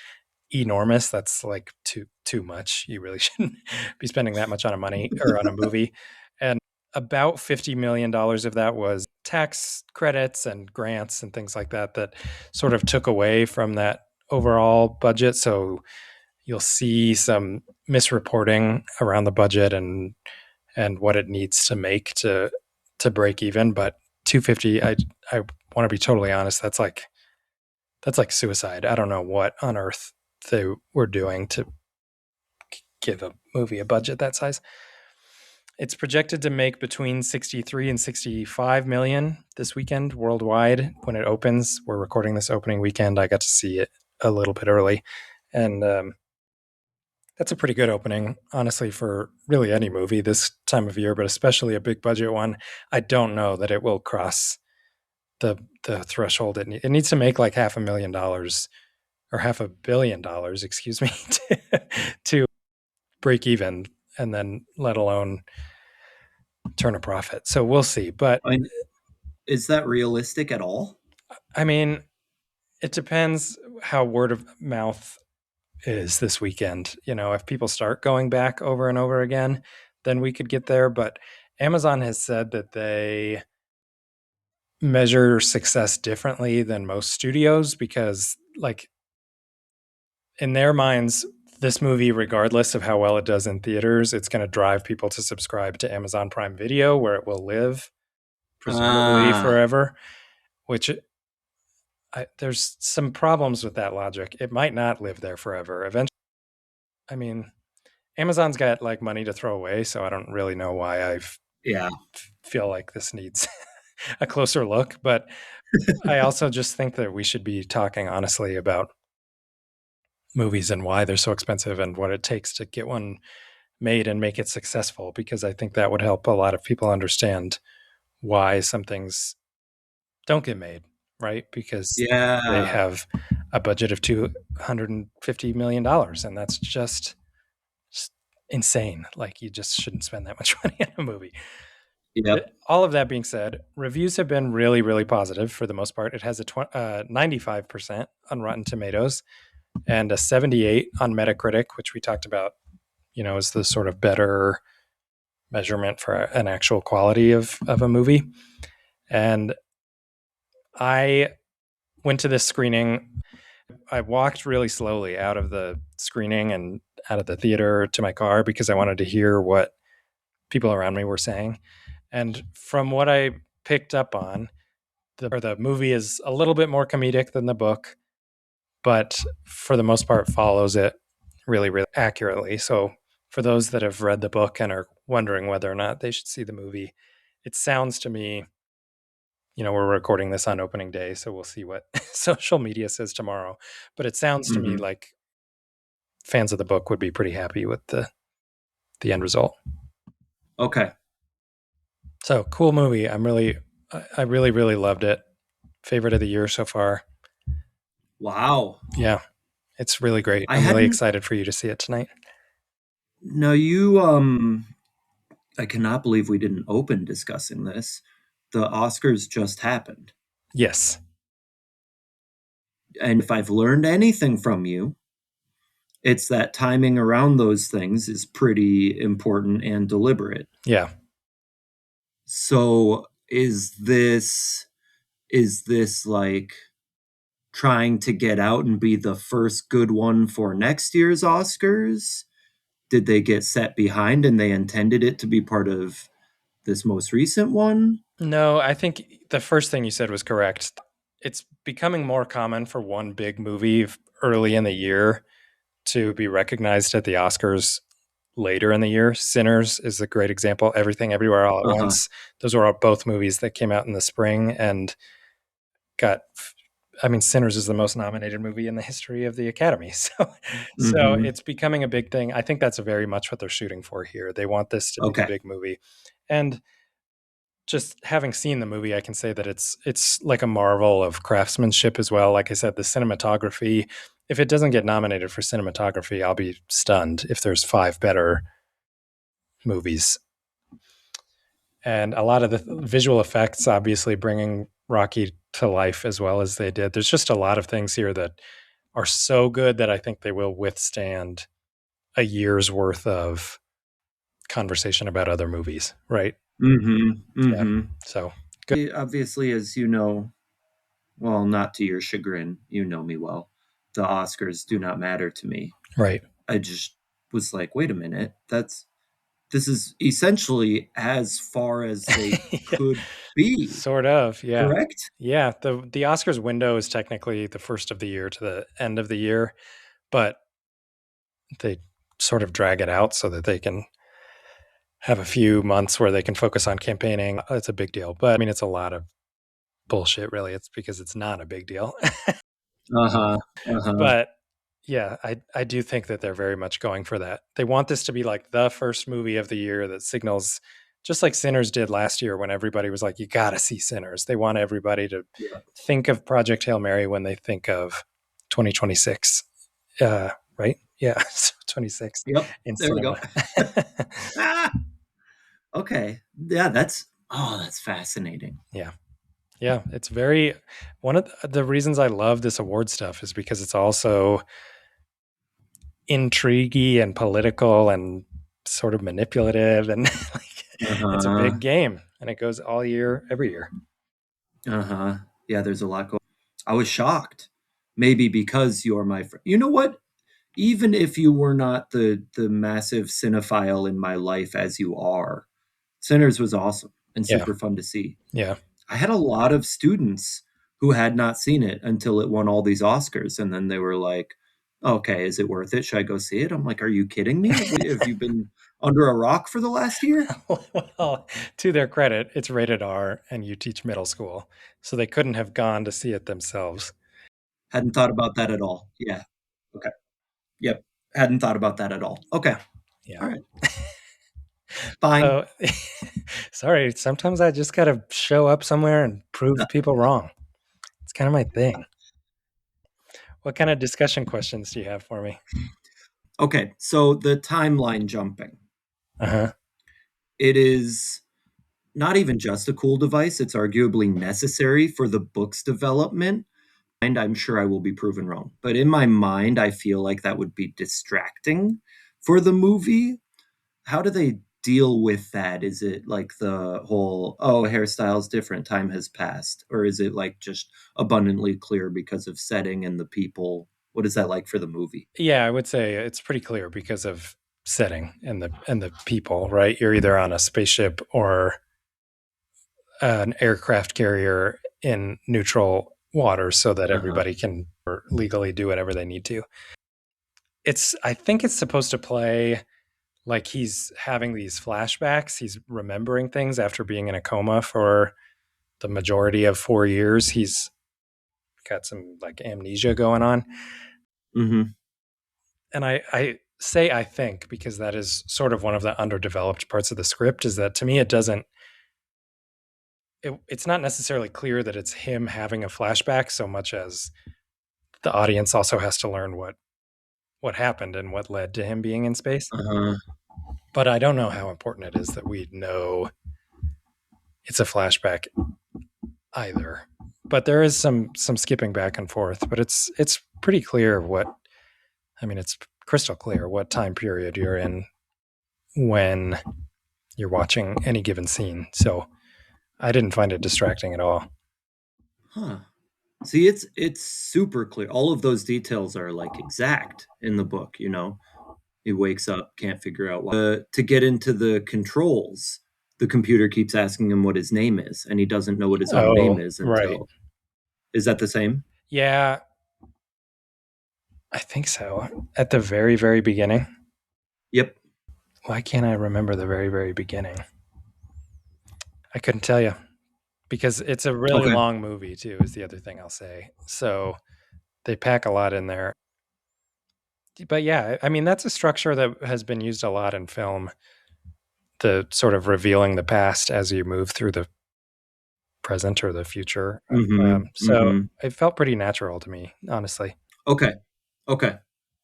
enormous. That's like too much. You really shouldn't be spending that much on a money or on a movie. And about $50 million of that was tax credits and grants and things like that that sort of took away from that overall budget. So you'll see some misreporting around the budget and what it needs to make to break even. But 250, I want to be totally honest, that's like suicide. I don't know what on earth they were doing to give a movie a budget that size. It's projected to make between 63 and 65 million this weekend worldwide when it opens. We're recording this opening weekend. I got to see it a little bit early, and that's a pretty good opening, honestly, for really any movie this time of year, but especially a big budget one. I don't know that it will cross the threshold. It needs to make like $500,000 or $500 million, excuse me, to break even, and then let alone turn a profit. So we'll see. But Is that realistic at all? I mean, it depends how word of mouth is this weekend. You know, if people start going back over and over again, then we could get there. But Amazon has said that they measure success differently than most studios because, like, in their minds, this movie, regardless of how well it does in theaters, it's going to drive people to subscribe to Amazon Prime Video, where it will live presumably Ah, forever. Which there's some problems with that logic. It might not live there forever. Eventually, I mean, Amazon's got like money to throw away, so I don't really know why yeah. feel like this needs a closer look. But I also just think that we should be talking honestly about movies and why they're so expensive and what it takes to get one made and make it successful, because I think that would help a lot of people understand why some things don't get made, right? Because they Yeah. have a budget of $250 million, and that's just insane. Like, you just shouldn't spend that much money on a movie. Yep. All of that being said, reviews have been really, really positive for the most part. It has a 95% on Rotten Tomatoes and a 78 on Metacritic, which we talked about, you know, is the sort of better measurement for an actual quality of a movie. And I went to this screening. I walked really slowly out of the screening and out of the theater to my car because I wanted to hear what people around me were saying. And from what I picked up on, the movie is a little bit more comedic than the book, but for the most part follows it really, really accurately. So for those that have read the book and are wondering whether or not they should see the movie, it sounds to me, you know, we're recording this on opening day, so we'll see what social media says tomorrow. But it sounds to me Mm-hmm. like fans of the book would be pretty happy with the end result. Okay. So cool movie. I really, really loved it. Favorite of the year so far. Wow. Yeah, it's really great. I I'm really hadn't. excited for you to see it tonight. No, you. I cannot believe we didn't open discussing this. The Oscars just happened, Yes. and if I've learned anything from you, it's that timing around those things is pretty important and deliberate. Yeah. So is this like trying to get out and be the first good one for next year's Oscars? Did they get set behind and they intended it to be part of this most recent one? No, I think the first thing you said was correct. It's becoming more common for one big movie early in the year to be recognized at the Oscars later in the year. Sinners is a great example. Everything Everywhere All at Uh-huh. Once. Those were both movies that came out in the spring and got. I mean, Sinners is the most nominated movie in the history of the Academy. So Mm-hmm. it's becoming a big thing. I think that's very much what they're shooting for here. They want this to be the Okay. big movie, and just having seen the movie, I can say that it's like a marvel of craftsmanship as well. Like I said, the cinematography. If it doesn't get nominated for cinematography, I'll be stunned if there's five better movies. and a lot of the visual effects, obviously bringing Rocky to life as well as they did. There's just a lot of things here that are so good that I think they will withstand a year's worth of conversation about other movies, right? Mm-hmm. Yeah. Mm-hmm. So good. Obviously, as you know, well, not to your chagrin, you know me well, the Oscars do not matter to me. Right. I just was like, wait a minute, this is essentially as far as they Yeah, could be, sort of. Yeah. correct? Yeah. The Oscars window is technically the first of the year to the end of the year, but they sort of drag it out so that they can have a few months where they can focus on campaigning. It's a big deal. But I mean, it's a lot of bullshit, really. It's because it's not a big deal. Uh-huh. Uh-huh. But yeah, I do think that they're very much going for that. They want this to be like the first movie of the year that signals, just like Sinners did last year when everybody was like, you got to see Sinners. They want everybody to Yeah. think of Project Hail Mary when they think of 2026. Right? Yeah, 26 Yep. in There we cinema. go. Ah, okay. Yeah, that's fascinating. Yeah. Yeah, it's very one of the reasons I love this award stuff is because it's also intriguey and political and sort of manipulative and like it's a Uh-huh. big game and it goes all year every year. Uh-huh. Yeah, there's a lot going. I was shocked. Maybe because you're my friend. You know what? Even if you were not the massive cinephile in my life as you are, Sinners was awesome and Yeah. super fun to see. Yeah. I had a lot of students who had not seen it until it won all these Oscars, and then they were like, "Okay, is it worth it? Should I go see it?" I'm like, "Are you kidding me? Have you been under a rock for the last year?" Well, to their credit, it's rated R and you teach middle school. So they couldn't have gone to see it themselves. Hadn't thought about that at all. Yeah. Okay. Yep. Hadn't thought about that at all. Okay. Yeah. Yeah. All right. Fine. So sorry, sometimes I just got to show up somewhere and prove people wrong. It's kind of my thing. What kind of discussion questions do you have for me? Okay. So the timeline jumping. Uh-huh. It is not even just a cool device, it's arguably necessary for the book's development. And I'm sure I will be proven wrong. But in my mind, I feel like that would be distracting for the movie. How do they deal with that? Is it like the whole, oh, hairstyle's different, time has passed? Or is it like just abundantly clear because of setting and the people? What is that like for the movie? Yeah, I would say it's pretty clear because of setting and the people, right? You're either on a spaceship or an aircraft carrier in neutral waters so that Uh-huh. everybody can legally do whatever they need to. It's I think it's supposed to play like he's having these flashbacks, he's remembering things after being in a coma for the majority of 4 years. He's got some like amnesia going on. Mm-hmm. And I say I think because that is sort of one of the underdeveloped parts of the script is that to me it doesn't it's not necessarily clear that it's him having a flashback so much as the audience also has to learn what happened and what led to him being in space. Uh-huh. But I don't know how important it is that we know it's a flashback either. But there is some skipping back and forth, but it's pretty clear what I mean it's crystal clear what time period you're in when you're watching any given scene. So I didn't find it distracting at all. Huh. See, it's super clear. All of those details are like exact in the book, you know. He wakes up, can't figure out why. To get into the controls, the computer keeps asking him what his name is, and he doesn't know what his own name Oh, is right. until. Is that the same? Yeah, I think so. At the very, very beginning. Yep. Why can't I remember the very, very beginning? I couldn't tell you because it's a really Okay. long movie, too, is the other thing I'll say. So they pack a lot in there. But yeah, I mean, that's a structure that has been used a lot in film, the sort of revealing the past as you move through the present or the future. Mm-hmm. So Mm-hmm. it felt pretty natural to me, honestly. Okay. Okay.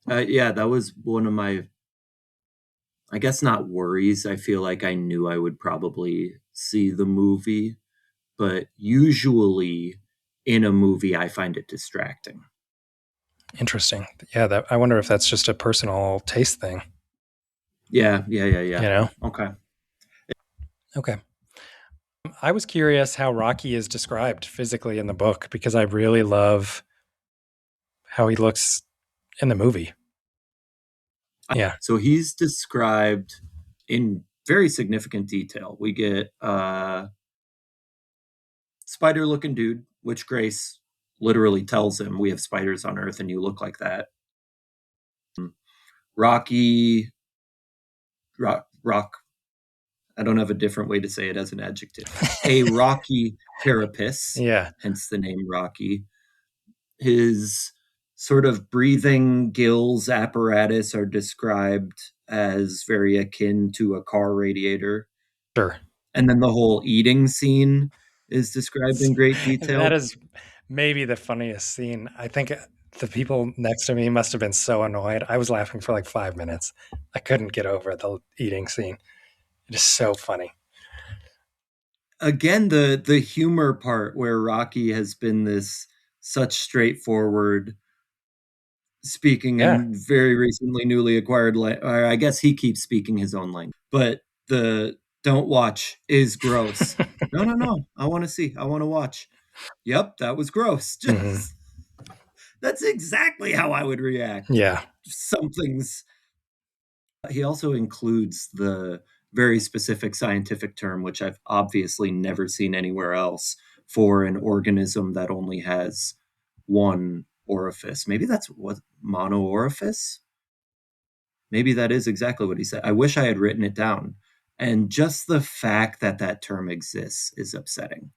Yeah, that was one of my I guess not worries. I feel like I knew I would probably see the movie, but usually in a movie, I find it distracting. Interesting. Yeah, I wonder if that's just a personal taste thing. Yeah, yeah, yeah, yeah. You know? Okay. Okay. I was curious how Rocky is described physically in the book because I really love how he looks in the movie. Yeah. So he's described in very significant detail. We get spider looking dude, which Grace literally tells him, "We have spiders on Earth and you look like that." Rocky, rock. I don't have a different way to say it as an adjective. A rocky carapace, Yeah. hence the name Rocky. His sort of breathing gills apparatus are described as very akin to a car radiator. Sure. And then the whole eating scene is described in great That detail. is maybe the funniest scene. I think the people next to me must have been so annoyed. I was laughing for like 5 minutes. I couldn't get over the eating scene. It is so funny. Again, the humor part where Rocky has been this such straightforward speaking Yeah. in very recently newly acquired or I guess he keeps speaking his own language. But the don't watch is gross. No, no, no. I want to see. I want to watch. Yep, that was gross. Mm-hmm. Just that's exactly how I would react. Yeah. Something's he also includes the very specific scientific term, which I've obviously never seen anywhere else, for an organism that only has one orifice. Maybe that's what mono orifice? Maybe that is exactly what he said. I wish I had written it down. And just the fact that that term exists is upsetting.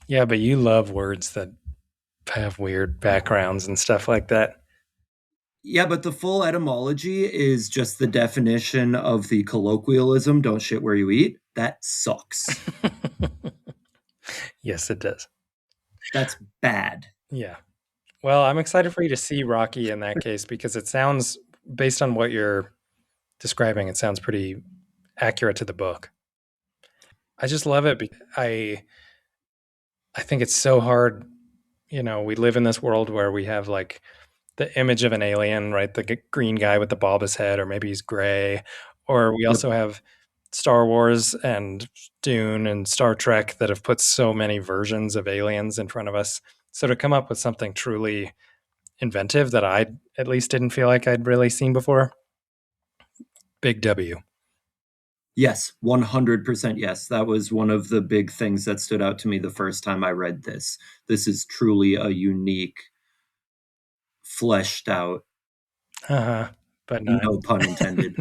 Yeah, but you love words that have weird backgrounds and stuff like that. Yeah, but the full etymology is just the definition of the colloquialism, don't shit where you eat. That sucks. Yes, it does. That's bad. Yeah. Well, I'm excited for you to see Rocky in that case because it sounds, based on what you're describing, it sounds pretty accurate to the book. I just love it. I think it's so hard. You know, we live in this world where we have like the image of an alien, right? The green guy with the bulbous head, or maybe he's gray. Or we Yep. also have Star Wars and Dune and Star Trek that have put so many versions of aliens in front of us. So to come up with something truly inventive that I at least didn't feel like I'd really seen before, big W. Yes, 100% yes. That was one of the big things that stood out to me the first time I read this. This is truly a unique, fleshed out, Uh-huh. But not. no pun intended,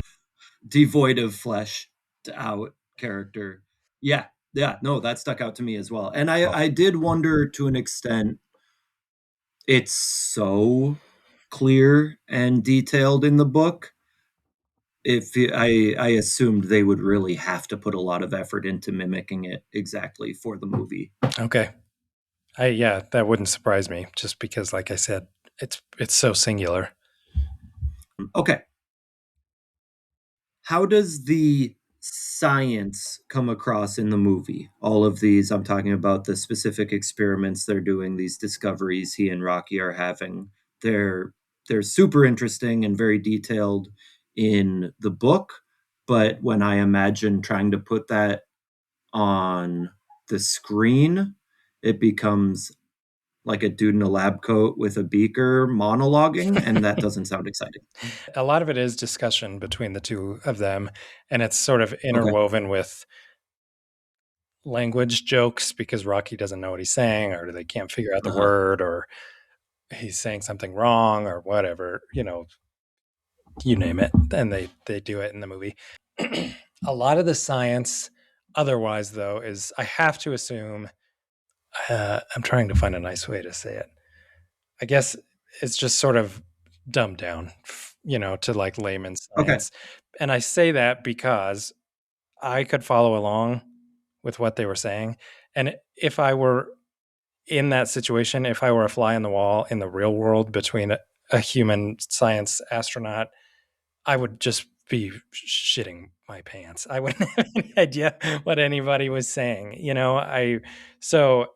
devoid of fleshed out character. Yeah, yeah, no, that stuck out to me as well. And I did wonder to an extent, it's so clear and detailed in the book. I assumed they would really have to put a lot of effort into mimicking it exactly for the movie. Okay. Yeah, that wouldn't surprise me just because like I said, it's so singular. Okay. How does the science come across in the movie? All of these, I'm talking about the specific experiments they're doing, these discoveries he and Rocky are having. They're they're super interesting and very detailed in the book, but when I imagine trying to put that on the screen, it becomes like a dude in a lab coat with a beaker monologuing, and that doesn't sound exciting. A lot of it is discussion between the two of them, and it's sort of Okay. interwoven with language jokes because Rocky doesn't know what he's saying, or they can't figure out the Uh-huh. word, or he's saying something wrong, or whatever. You know, you name it, and they do it in the movie. A lot of the science, otherwise, though, is I have to assume. I'm trying to find a nice way to say it. I guess it's just sort of dumbed down, you know, to like layman's Okay. science. And I say that because I could follow along with what they were saying. And if I were in that situation, if I were a fly on the wall in the real world between a human science astronaut, I would just be shitting my pants. I wouldn't have any idea what anybody was saying. So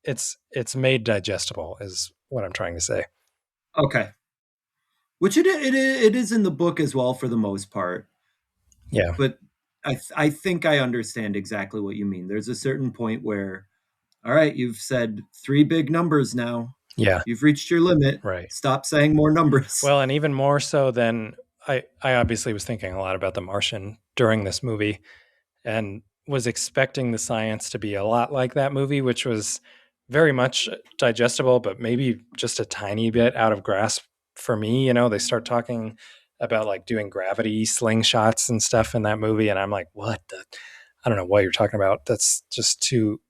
it's made digestible is what I'm trying to say. Okay. Which it is in the book as well for the most part. Yeah. But I think I understand exactly what you mean. There's a certain point where, all right, you've said 3 big numbers now. Yeah. You've reached your limit. Right. Stop saying more numbers. Well, and even more so than I obviously was thinking a lot about The Martian during this movie and was expecting the science to be a lot like that movie, which was very much digestible, but maybe just a tiny bit out of grasp for me. They start talking about like doing gravity slingshots and stuff in that movie. And I'm like, what? I don't know what you're talking about. That's just too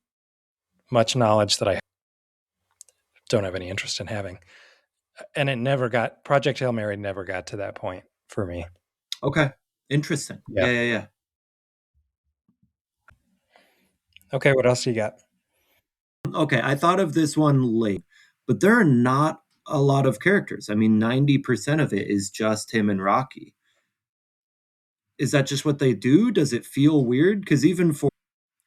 much knowledge that I don't have any interest in having. And Project Hail Mary never got to that point for me. Okay. Interesting. Yeah. Yeah. Okay, what else do you got? Okay, I thought of this one late, but there are not a lot of characters. I mean, 90% of it is just him and Rocky. Is that just what they do? Does it feel weird? Because even for,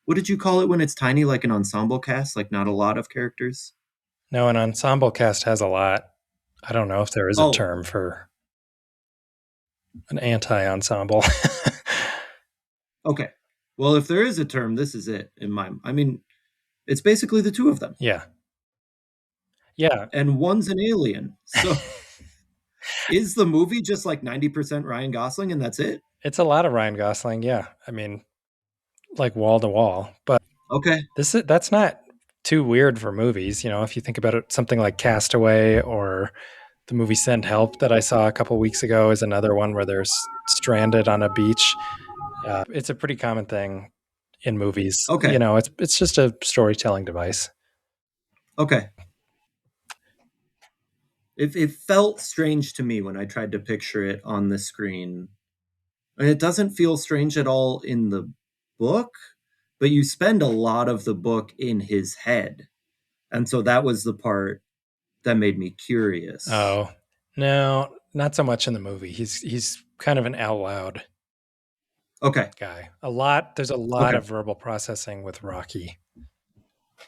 what did you call it when it's tiny, like an ensemble cast, like not a lot of characters? No, an ensemble cast has a lot. I don't know if there is a Oh, term for an anti-ensemble. okay. Well, if there is a term, this is it in my, I mean, it's basically the two of them. Yeah. Yeah. And one's an alien. So is the movie just like 90% Ryan Gosling and that's it? It's a lot of Ryan Gosling, yeah. I mean, like wall to wall. But Okay. that's not too weird for movies. If you think about it, something like Castaway or the movie Send Help that I saw a couple weeks ago is another one where they're stranded on a beach. It's a pretty common thing in movies. Okay. It's just a storytelling device. Okay. It felt strange to me when I tried to picture it on the screen. And it doesn't feel strange at all in the book, but you spend a lot of the book in his head. And so that was the part that made me curious. Oh, no, not so much in the movie. He's kind of an out loud guy. There's a lot of verbal processing with Rocky.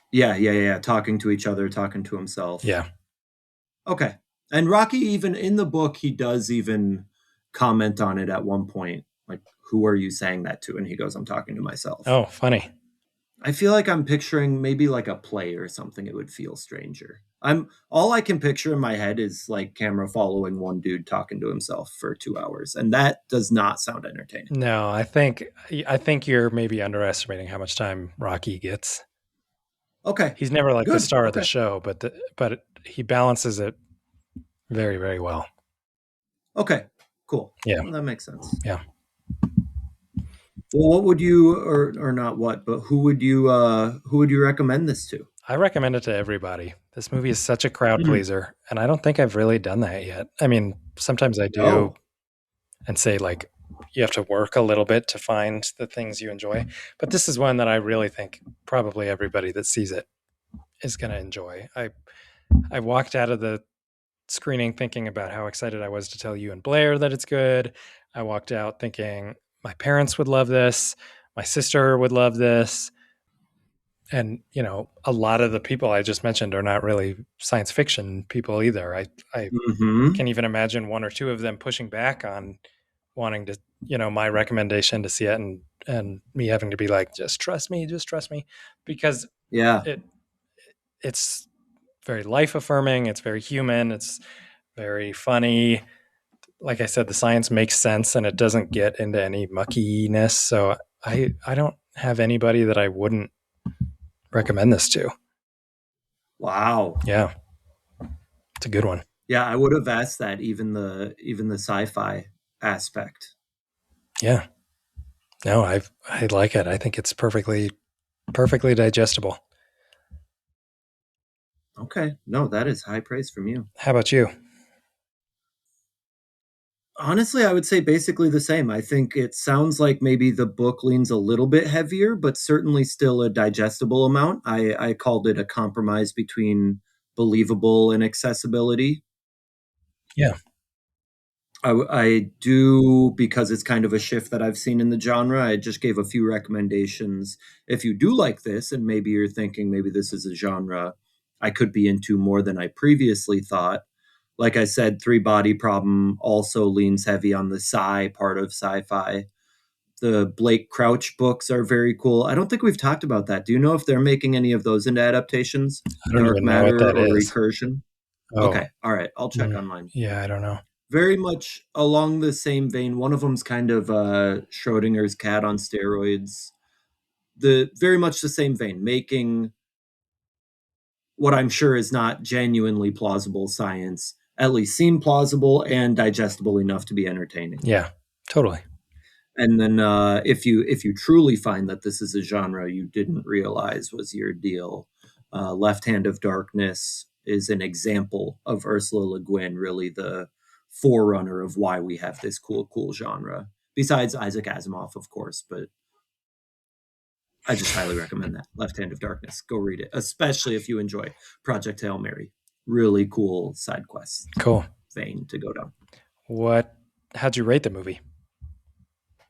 Yeah. Talking to each other, talking to himself. Yeah. Okay. And Rocky, even in the book, he does even comment on it at one point. Like, who are you saying that to? And he goes, I'm talking to myself. Oh, funny. I feel like I'm picturing maybe like a play or something. It would feel stranger. All I can picture in my head is like camera following one dude talking to himself for 2 hours. And that does not sound entertaining. No, I think you're maybe underestimating how much time Rocky gets. Okay. He's never like the star of the show, but he balances it very, very well. Okay, cool. Yeah. Well, that makes sense. Yeah. Well, what would you, or not what, but who would you recommend this to? I recommend it to everybody. This movie is such a crowd pleaser, and I don't think I've really done that yet. I mean, sometimes I do and say like, you have to work a little bit to find the things you enjoy. But this is one that I really think probably everybody that sees it is going to enjoy. I walked out of the screening thinking about how excited I was to tell you and Blair that it's good. I walked out thinking my parents would love this. My sister would love this. And, a lot of the people I just mentioned are not really science fiction people either. I can even imagine one or two of them pushing back on wanting to, my recommendation to see it and me having to be like, just trust me, because it's very life affirming. It's very human. It's very funny. Like I said, the science makes sense and it doesn't get into any muckiness. So I don't have anybody that I wouldn't recommend this to. Wow. Yeah. It's a good one. Yeah, I would have asked that even the sci-fi aspect. Yeah. No, I like it. I think it's perfectly digestible. Okay. No, that is high praise from you. How about you? Honestly, I would say basically the same. I think it sounds like maybe the book leans a little bit heavier, but certainly still a digestible amount. I called it a compromise between believable and accessibility. Yeah. I do, because it's kind of a shift that I've seen in the genre. I just gave a few recommendations. If you do like this, and maybe you're thinking maybe this is a genre I could be into more than I previously thought. Like I said, Three Body Problem also leans heavy on the sci part of sci-fi. The Blake Crouch books are very cool. I don't think we've talked about that. Do you know if they're making any of those into adaptations? I don't Dark even know what Matter that or is. Recursion? Oh, Okay, all right. I'll check online. yeah, I don't know. Very much along the same vein. One of them's kind of Schrodinger's cat on steroids. The very much the same vein, making what I'm sure is not genuinely plausible science at least seem plausible and digestible enough to be entertaining. Yeah, totally. And then if you truly find that this is a genre you didn't realize was your deal, Left Hand of Darkness is an example of Ursula Le Guin, really the forerunner of why we have this cool genre. Besides Isaac Asimov, of course, but I just highly recommend that. Left Hand of Darkness. Go read it, especially if you enjoy Project Hail Mary. Really cool side quest Cool. vein to go down. How'd you rate the movie?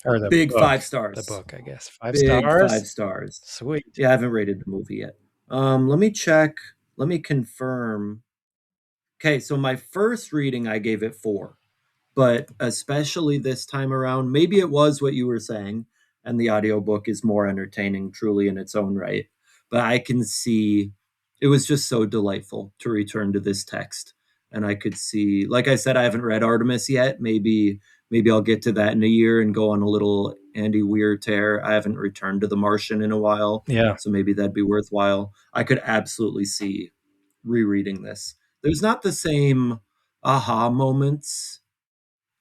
Or the Big book? 5 stars. The book, I guess. 5 Big stars? 5 stars. Sweet. Yeah, I haven't rated the movie yet. Let me check. Let me confirm. Okay, so my first reading, I gave it 4. But especially this time around, maybe it was what you were saying, and the audiobook is more entertaining truly in its own right. But I can see it was just so delightful to return to this text. And I could see, like I said, I haven't read Artemis yet. Maybe I'll get to that in a year and go on a little Andy Weir tear. I haven't returned to The Martian in a while, Yeah. so maybe that'd be worthwhile. I could absolutely see rereading this. There's not the same aha moments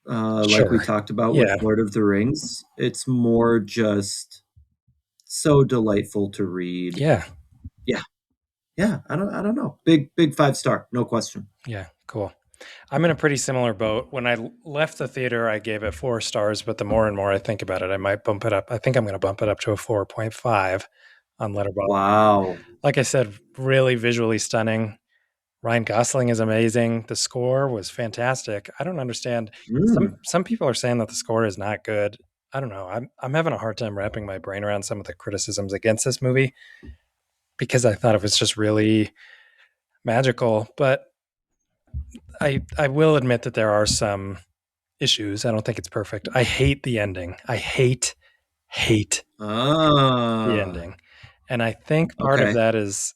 like we Sure. talked about with Yeah. Lord of the Rings. It's more just so delightful to read. Yeah. Yeah. Yeah. I don't know. Big 5 star, no question. Yeah. Cool. I'm in a pretty similar boat. When I left the theater, I gave it 4 stars, but the more and more I think about it, I might bump it up. I think I'm going to bump it up to a 4.5 on Letterboxd. Wow. Like I said, really visually stunning. Ryan Gosling is amazing. The score was fantastic. I don't understand. Some people are saying that the score is not good. I don't know. I'm having a hard time wrapping my brain around some of the criticisms against this movie because I thought it was just really magical. But I will admit that there are some issues. I don't think it's perfect. I hate the ending. I hate the ending. And I think part of that is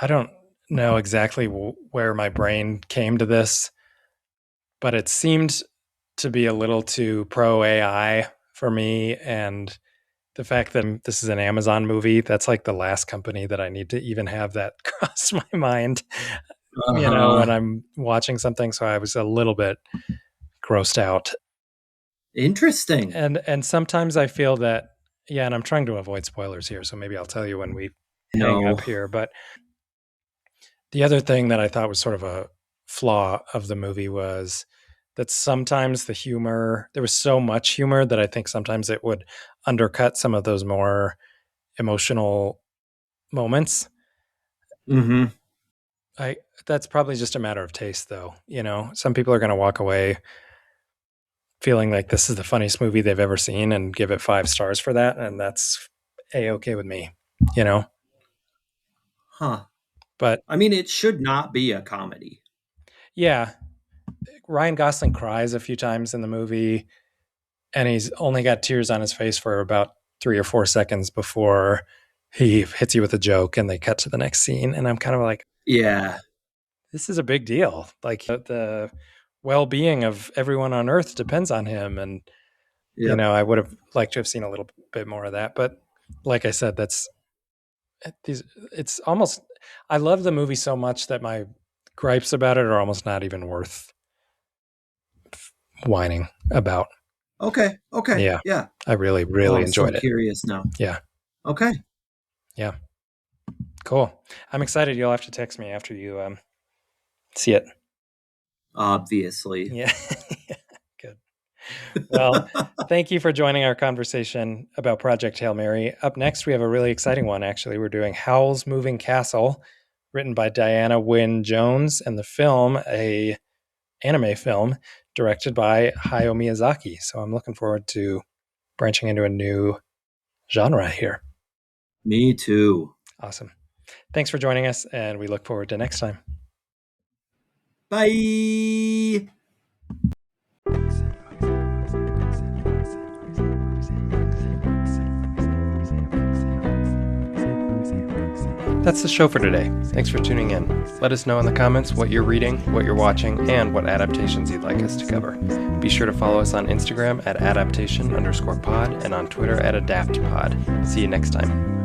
I don't know exactly where my brain came to this, but it seemed to be a little too pro AI for me. And the fact that this is an Amazon movie, that's like the last company that I need to even have that cross my mind, when I'm watching something. So I was a little bit grossed out. Interesting. And sometimes I feel that, and I'm trying to avoid spoilers here, so maybe I'll tell you when we hang up here. But the other thing that I thought was sort of a flaw of the movie was that sometimes the humor, there was so much humor that I think sometimes it would undercut some of those more emotional moments. Mm-hmm. That's probably just a matter of taste, though. Some people are going to walk away feeling like this is the funniest movie they've ever seen and give it 5 stars for that, and that's A-okay with me. Huh. But I mean, it should not be a comedy. Yeah, Ryan Gosling cries a few times in the movie, and he's only got tears on his face for about 3 or 4 seconds before he hits you with a joke and they cut to the next scene. And I'm kind of like, Yeah. this is a big deal. Like the well-being of everyone on Earth depends on him. And, I would have liked to have seen a little bit more of that. But like I said, it's almost, I love the movie so much that my gripes about it are almost not even worth whining about. Okay. Yeah. I really, really enjoyed it. Curious now. Yeah. Okay. Yeah. Cool. I'm excited. You'll have to text me after you see it. Obviously. Yeah. Good. Well, thank you for joining our conversation about Project Hail Mary. Up next, we have a really exciting one, actually. We're doing Howl's Moving Castle, written by Diana Wynne Jones, and the film, a anime film directed by Hayao Miyazaki. So I'm looking forward to branching into a new genre here. Me too. Awesome. Thanks for joining us, and we look forward to next time. Bye. That's the show for today. Thanks for tuning in. Let us know in the comments what you're reading, what you're watching, and what adaptations you'd like us to cover. Be sure to follow us on Instagram at adaptation_pod and on Twitter at adaptpod. See you next time.